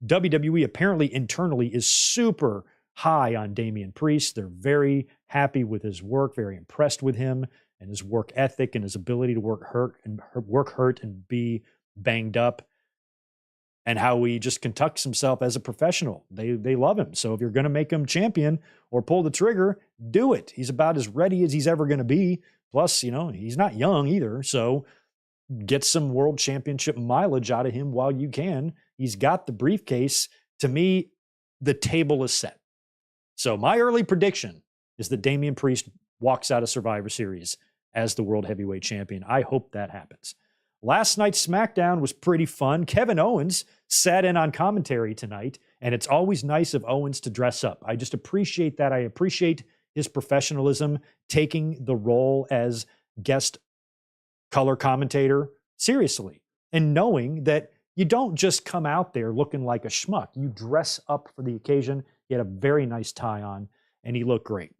WWE apparently internally is super high on Damian Priest. They're very happy with his work, very impressed with him and his work ethic and his ability to work hurt and be banged up, and how he just conducts himself as a professional. They love him. So if you're going to make him champion or pull the trigger, do it. He's about as ready as he's ever going to be. Plus, he's not young either. So get some world championship mileage out of him while you can. He's got the briefcase. To me, the table is set. So my early prediction is that Damian Priest walks out of Survivor Series as the World Heavyweight Champion. I hope that happens. Last night's SmackDown was pretty fun. Kevin Owens sat in on commentary tonight, and it's always nice of Owens to dress up. I just appreciate that. I appreciate his professionalism, taking the role as guest color commentator seriously, and knowing that you don't just come out there looking like a schmuck. You dress up for the occasion. He had a very nice tie on, and he looked great.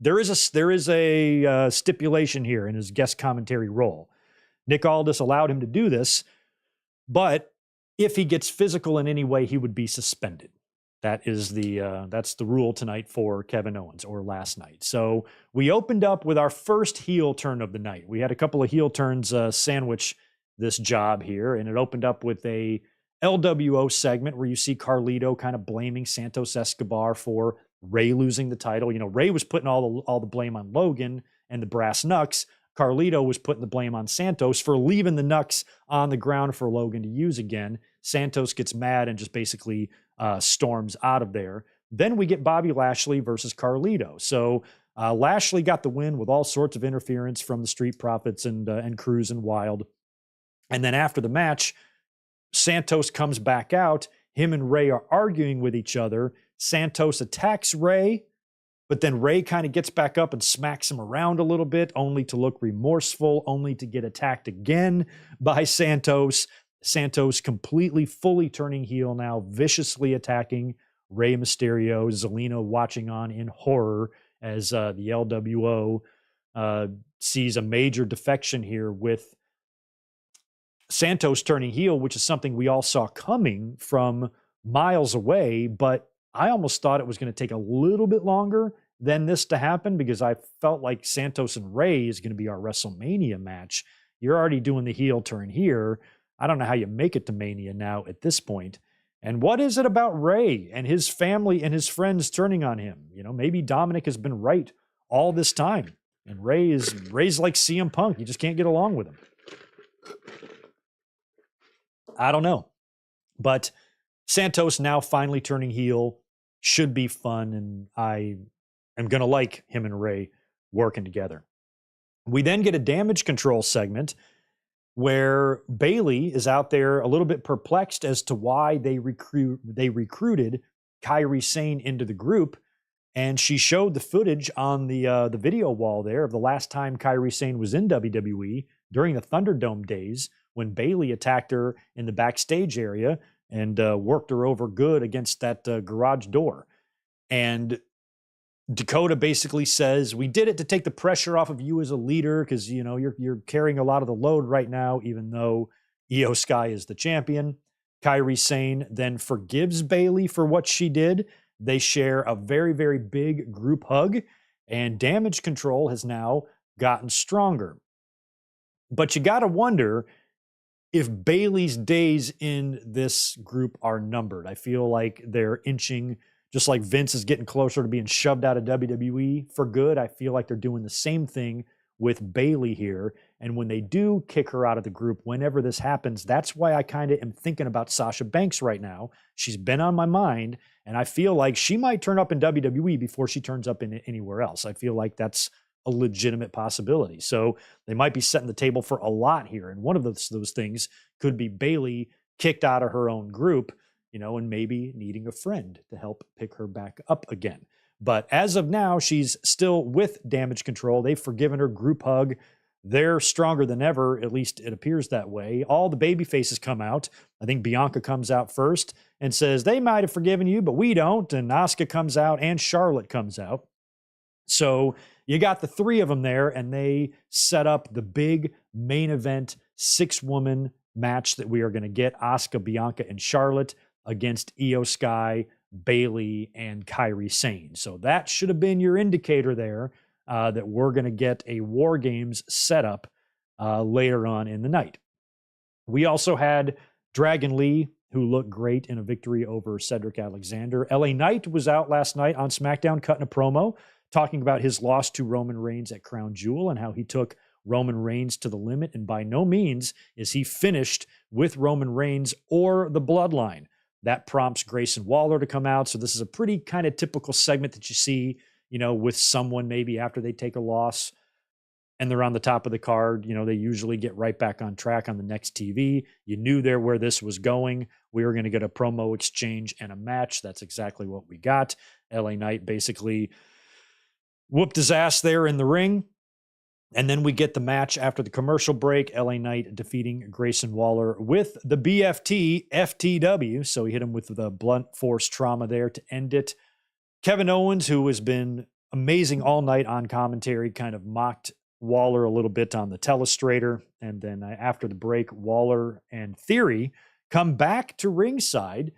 There is a stipulation here in his guest commentary role. Nick Aldis allowed him to do this, but if he gets physical in any way, he would be suspended. That's the rule tonight for Kevin Owens, or last night. So we opened up with our first heel turn of the night. We had a couple of heel turns sandwich this job here, and it opened up with a LWO segment where you see Carlito kind of blaming Santos Escobar for Ray losing the title. You know, Ray was putting all the blame on Logan and the Brass Knucks. Carlito was putting the blame on Santos for leaving the Knucks on the ground for Logan to use again. Santos gets mad and just basically storms out of there. Then we get Bobby Lashley versus Carlito. So Lashley got the win with all sorts of interference from the Street Profits and Cruz and Wild. And then after the match, Santos comes back out. Him and Ray are arguing with each other. Santos attacks Ray, but then Ray kind of gets back up and smacks him around a little bit, only to look remorseful, only to get attacked again by Santos. Santos completely, fully turning heel now, viciously attacking Rey Mysterio. Zelina watching on in horror as the LWO sees a major defection here with Santos turning heel, which is something we all saw coming from miles away, but I almost thought it was going to take a little bit longer than this to happen, because I felt like Santos and Ray is going to be our WrestleMania match. You're already doing the heel turn here. I don't know how you make it to Mania now at this point. And what is it about Ray and his family and his friends turning on him? You know, maybe Dominic has been right all this time, and Ray's like CM Punk. You just can't get along with him. I don't know. But Santos now finally turning heel should be fun, and I am going to like him and Ray working together. We then get a Damage Control segment where Bayley is out there a little bit perplexed as to why they recruited Kairi Sane into the group, and she showed the footage on the video wall there of the last time Kairi Sane was in WWE during the Thunderdome days, when Bayley attacked her in the backstage area and worked her over good against that garage door. And Dakota basically says, we did it to take the pressure off of you as a leader, because, you know, you're carrying a lot of the load right now, even though Io Sky is the champion. Kairi Sane then forgives Bayley for what she did. They share a very, very big group hug, and Damage Control has now gotten stronger. But you got to wonder if Bayley's days in this group are numbered. I feel like they're inching, just like Vince is getting closer to being shoved out of WWE for good. I feel like they're doing the same thing with Bayley here. And when they do kick her out of the group, whenever this happens, that's why I kind of am thinking about Sasha Banks right now. She's been on my mind, and I feel like she might turn up in WWE before she turns up in anywhere else. I feel like that's a legitimate possibility. So they might be setting the table for a lot here. And one of those things could be Bayley kicked out of her own group, you know, and maybe needing a friend to help pick her back up again. But as of now, she's still with Damage Control. They've forgiven her, group hug. They're stronger than ever, at least it appears that way. All the baby faces come out. I think Bianca comes out first and says, they might have forgiven you, but we don't. And Asuka comes out and Charlotte comes out. So you got the three of them there, and they set up the big main event 6-woman match that we are going to get: Asuka, Bianca, and Charlotte against Io Sky, Bayley, and Kairi Sane. So that should have been your indicator there that we're going to get a War Games setup later on in the night. We also had Dragon Lee, who looked great in a victory over Cedric Alexander. LA Knight was out last night on SmackDown cutting a promo, talking about his loss to Roman Reigns at Crown Jewel and how he took Roman Reigns to the limit. And by no means is he finished with Roman Reigns or the Bloodline. That prompts Grayson Waller to come out. So this is a pretty kind of typical segment that you see, you know, with someone maybe after they take a loss and they're on the top of the card. You know, they usually get right back on track on the next TV. You knew there where this was going. We were going to get a promo exchange and a match. That's exactly what we got. LA Knight basically whooped his ass there in the ring. And then we get the match after the commercial break, LA Knight defeating Grayson Waller with the BFT FTW. So he hit him with the blunt force trauma there to end it. Kevin Owens, who has been amazing all night on commentary, kind of mocked Waller a little bit on the telestrator. And then after the break, Waller and Theory come back to ringside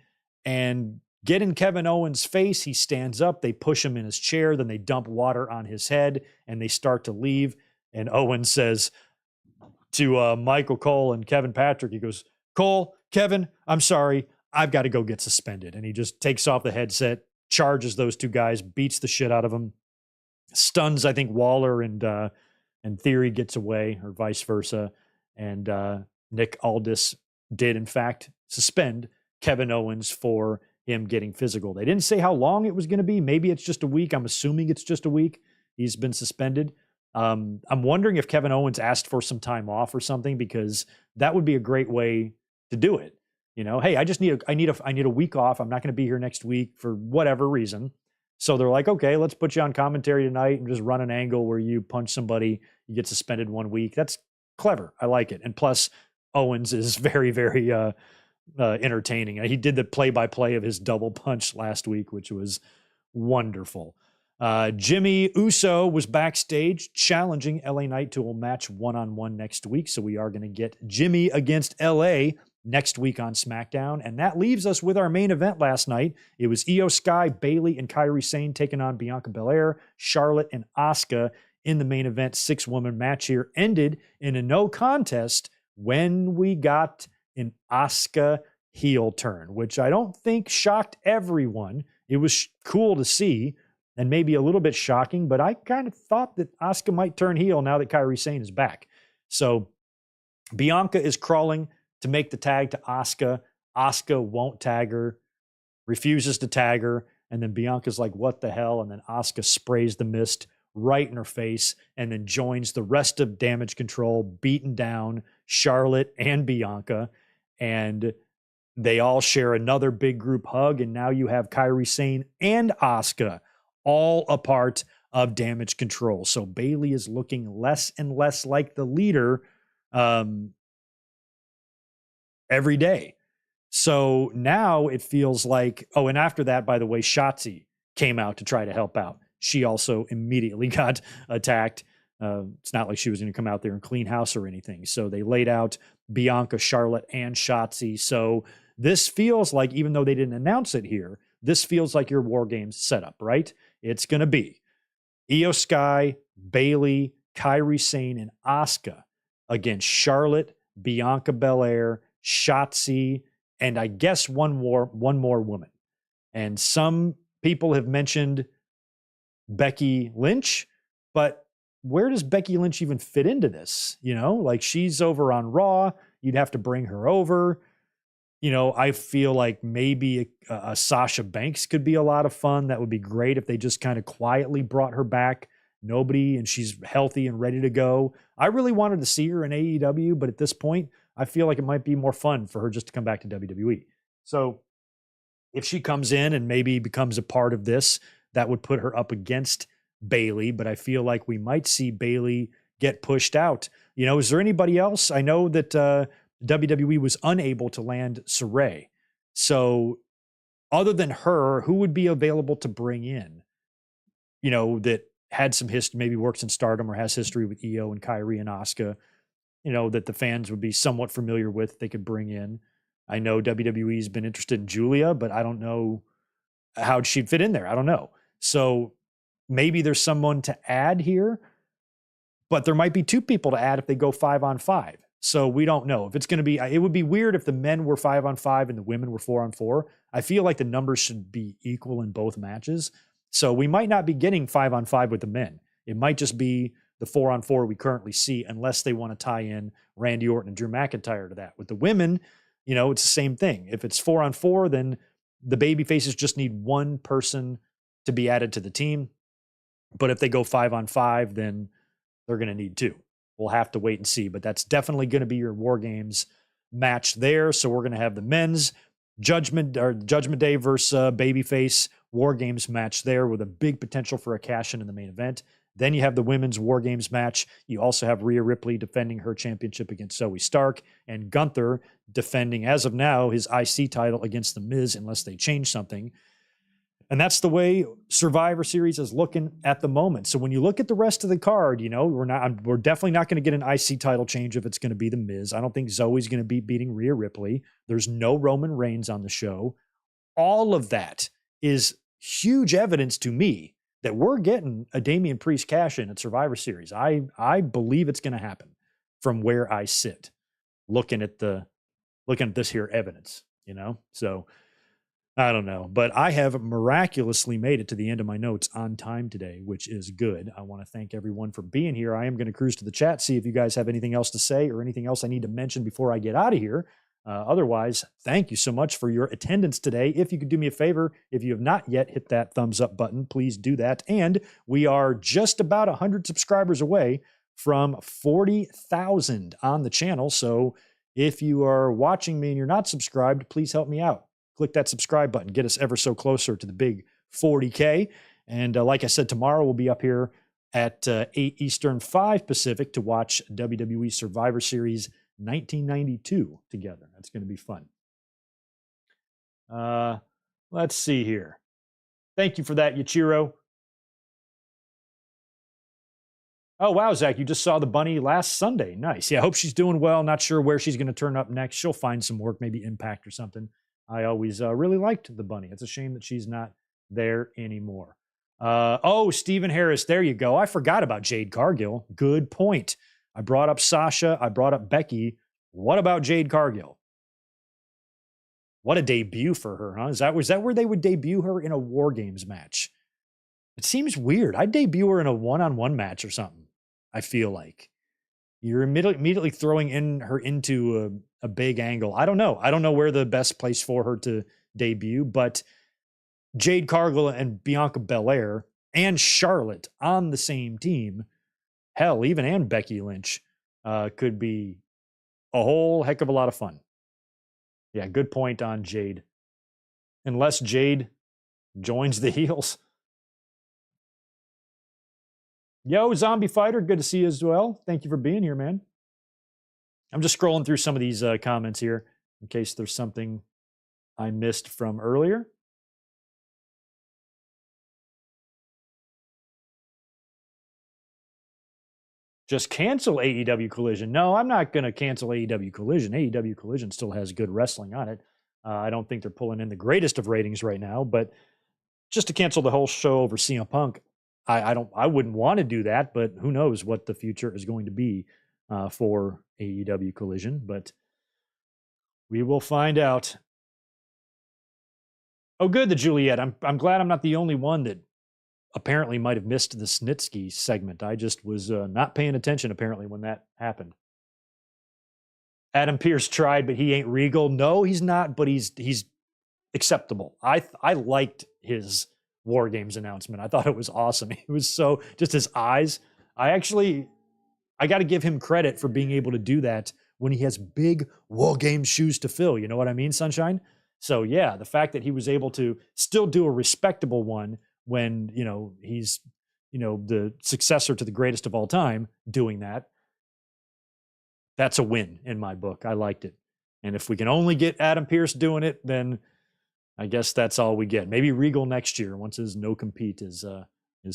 and get in Kevin Owens' face. He stands up. They push him in his chair. Then they dump water on his head and they start to leave. And Owens says to Michael Cole and Kevin Patrick, he goes, "Cole, Kevin, I'm sorry. I've got to go get suspended." And he just takes off the headset, charges those two guys, beats the shit out of them, stuns, I think, Waller, and Theory gets away, or vice versa. And Nick Aldis did, in fact, suspend Kevin Owens for him getting physical. They didn't say how long it was going to be. Maybe it's just a week. I'm assuming it's just a week. He's been suspended. I'm wondering if Kevin Owens asked for some time off or something, because that would be a great way to do it. You know, hey, I need a week off. I'm not going to be here next week for whatever reason. So they're like, okay, let's put you on commentary tonight and just run an angle where you punch somebody, you get suspended 1 week. That's clever. I like it. And plus, Owens is very, very entertaining. He did the play-by-play of his double punch last week, which was wonderful. Jimmy Uso was backstage challenging LA Knight to a match one-on-one next week. So we are going to get Jimmy against LA next week on SmackDown. And that leaves us with our main event last night. It was Io Sky, Bayley, and Kairi Sane taking on Bianca Belair, Charlotte, and Asuka in the main event. 6-woman match here ended in a no contest when we got an Asuka heel turn, which I don't think shocked everyone. It was cool to see and maybe a little bit shocking, but I kind of thought that Asuka might turn heel now that Kairi Sane is back. So Bianca is crawling to make the tag to Asuka. Asuka won't tag her, refuses to tag her, and then Bianca's like, what the hell? And then Asuka sprays the mist right in her face and then joins the rest of Damage Control, beating down Charlotte and Bianca, and they all share another big group hug, and now you have Kairi Sane and Asuka all a part of Damage Control. So Bayley is looking less and less like the leader every day. So now it feels like, oh, and after that, by the way, Shotzi came out to try to help out. She also immediately got attacked. It's not like she was going to come out there and clean house or anything. So they laid out Bianca, Charlotte, and Shotzi. So this feels like, even though they didn't announce it here, this feels like your War Games setup, right? It's going to be Io Sky, Bayley, Kairi Sane, and Asuka against Charlotte, Bianca Belair, Shotzi, and I guess one more woman. And some people have mentioned Becky Lynch, but where does Becky Lynch even fit into this? You know, like, she's over on Raw. You'd have to bring her over. You know, I feel like maybe a Sasha Banks could be a lot of fun. That would be great if they just kind of quietly brought her back. Nobody, and she's healthy and ready to go. I really wanted to see her in AEW, but at this point, I feel like it might be more fun for her just to come back to WWE. So if she comes in and maybe becomes a part of this, that would put her up against Bayley, but I feel like we might see Bayley get pushed out. You know, is there anybody else? I know that WWE was unable to land Saray. So other than her, who would be available to bring in, you know, that had some history, maybe works in Stardom or has history with Io and Kairi and Asuka, you know, that the fans would be somewhat familiar with, they could bring in. I know WWE's been interested in Julia, but I don't know how she'd fit in there. I don't know. So maybe there's someone to add here, but there might be two people to add if they go 5-on-5. So we don't know if it's going to be, it would be weird if the men were 5-on-5 and the women were 4-on-4. I feel like the numbers should be equal in both matches. So we might not be getting 5-on-5 with the men. It might just be the 4-on-4 we currently see, unless they want to tie in Randy Orton and Drew McIntyre to that. With the women, you know, it's the same thing. If it's 4-on-4, then the baby faces just need one person to be added to the team. But if they go 5-on-5, then they're going to need two. We'll have to wait and see, but that's definitely going to be your War Games match there. So we're going to have the men's Judgment Day versus Babyface War Games match there, with a big potential for a cash in the main event. Then you have the women's War Games match. You also have Rhea Ripley defending her championship against Zoe Stark, and Gunther defending, as of now, his IC title against The Miz, unless they change something. And that's the way Survivor Series is looking at the moment. So when you look at the rest of the card, we're definitely not going to get an IC title change if it's going to be The Miz. I don't think Zoe's going to be beating Rhea Ripley. There's no Roman Reigns on the show. All of that is huge evidence to me that we're getting a Damian Priest cash in at Survivor Series. I believe it's going to happen from where I sit, looking at this here evidence, So I don't know, but I have miraculously made it to the end of my notes on time today, which is good. I want to thank everyone for being here. I am going to cruise to the chat, see if you guys have anything else to say or anything else I need to mention before I get out of here. Otherwise, thank you so much for your attendance today. If you could do me a favor, if you have not yet hit that thumbs up button, please do that. And we are just about 100 subscribers away from 40,000 on the channel. So if you are watching me and you're not subscribed, please help me out. Click that subscribe button. Get us ever so closer to the big 40K. And like I said, tomorrow we'll be up here at 8 Eastern, 5 Pacific to watch WWE Survivor Series 1992 together. That's going to be fun. Let's see here. Thank you for that, Yachiro. Oh, wow, Zach, you just saw the bunny last Sunday. Nice. Yeah, I hope she's doing well. Not sure where she's going to turn up next. She'll find some work, maybe Impact or something. I always really liked the bunny. It's a shame that she's not there anymore. Stephen Harris, there you go. I forgot about Jade Cargill. Good point. I brought up Sasha. I brought up Becky. What about Jade Cargill? What a debut for her, huh? Was that where they would debut her in a War Games match? It seems weird. I'd debut her in a one-on-one match or something, I feel like. You're immediately throwing her into a big angle. I don't know. I don't know where the best place for her to debut, but Jade Cargill and Bianca Belair and Charlotte on the same team, hell, even and Becky Lynch, could be a whole heck of a lot of fun. Yeah, good point on Jade. Unless Jade joins the heels. Yo, Zombie Fighter, good to see you as well. Thank you for being here, man. I'm just scrolling through some of these comments here in case there's something I missed from earlier. Just cancel AEW Collision. No, I'm not going to cancel AEW Collision. AEW Collision still has good wrestling on it. I don't think they're pulling in the greatest of ratings right now, but just to cancel the whole show over CM Punk, I wouldn't want to do that, but who knows what the future is going to be for AEW Collision, but we will find out. Oh, good, the Juliet. I'm glad I'm not the only one that apparently might have missed the Snitsky segment. I just was not paying attention apparently when that happened. Adam Pearce tried, but he ain't Regal. No, he's not, but he's acceptable. I liked his War Games announcement. I thought it was awesome. It was so, just his eyes. I got to give him credit for being able to do that when he has big War Games shoes to fill. You know what I mean, Sunshine? So yeah, the fact that he was able to still do a respectable one when, he's, the successor to the greatest of all time doing that, that's a win in my book. I liked it. And if we can only get Adam Pearce doing it, then I guess that's all we get. Maybe Regal next year once his no compete is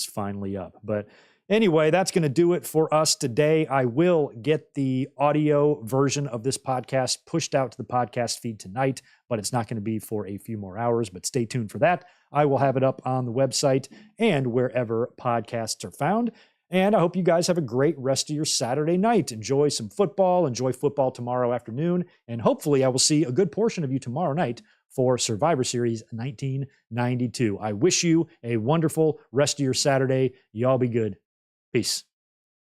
finally up. But anyway, that's going to do it for us today. I will get the audio version of this podcast pushed out to the podcast feed tonight, but it's not going to be for a few more hours, but stay tuned for that. I will have it up on the website and wherever podcasts are found. And I hope you guys have a great rest of your Saturday night. Enjoy some football. Enjoy football tomorrow afternoon. And hopefully I will see a good portion of you tomorrow night for Survivor Series 1992. I wish you a wonderful rest of your Saturday. Y'all be good. Peace.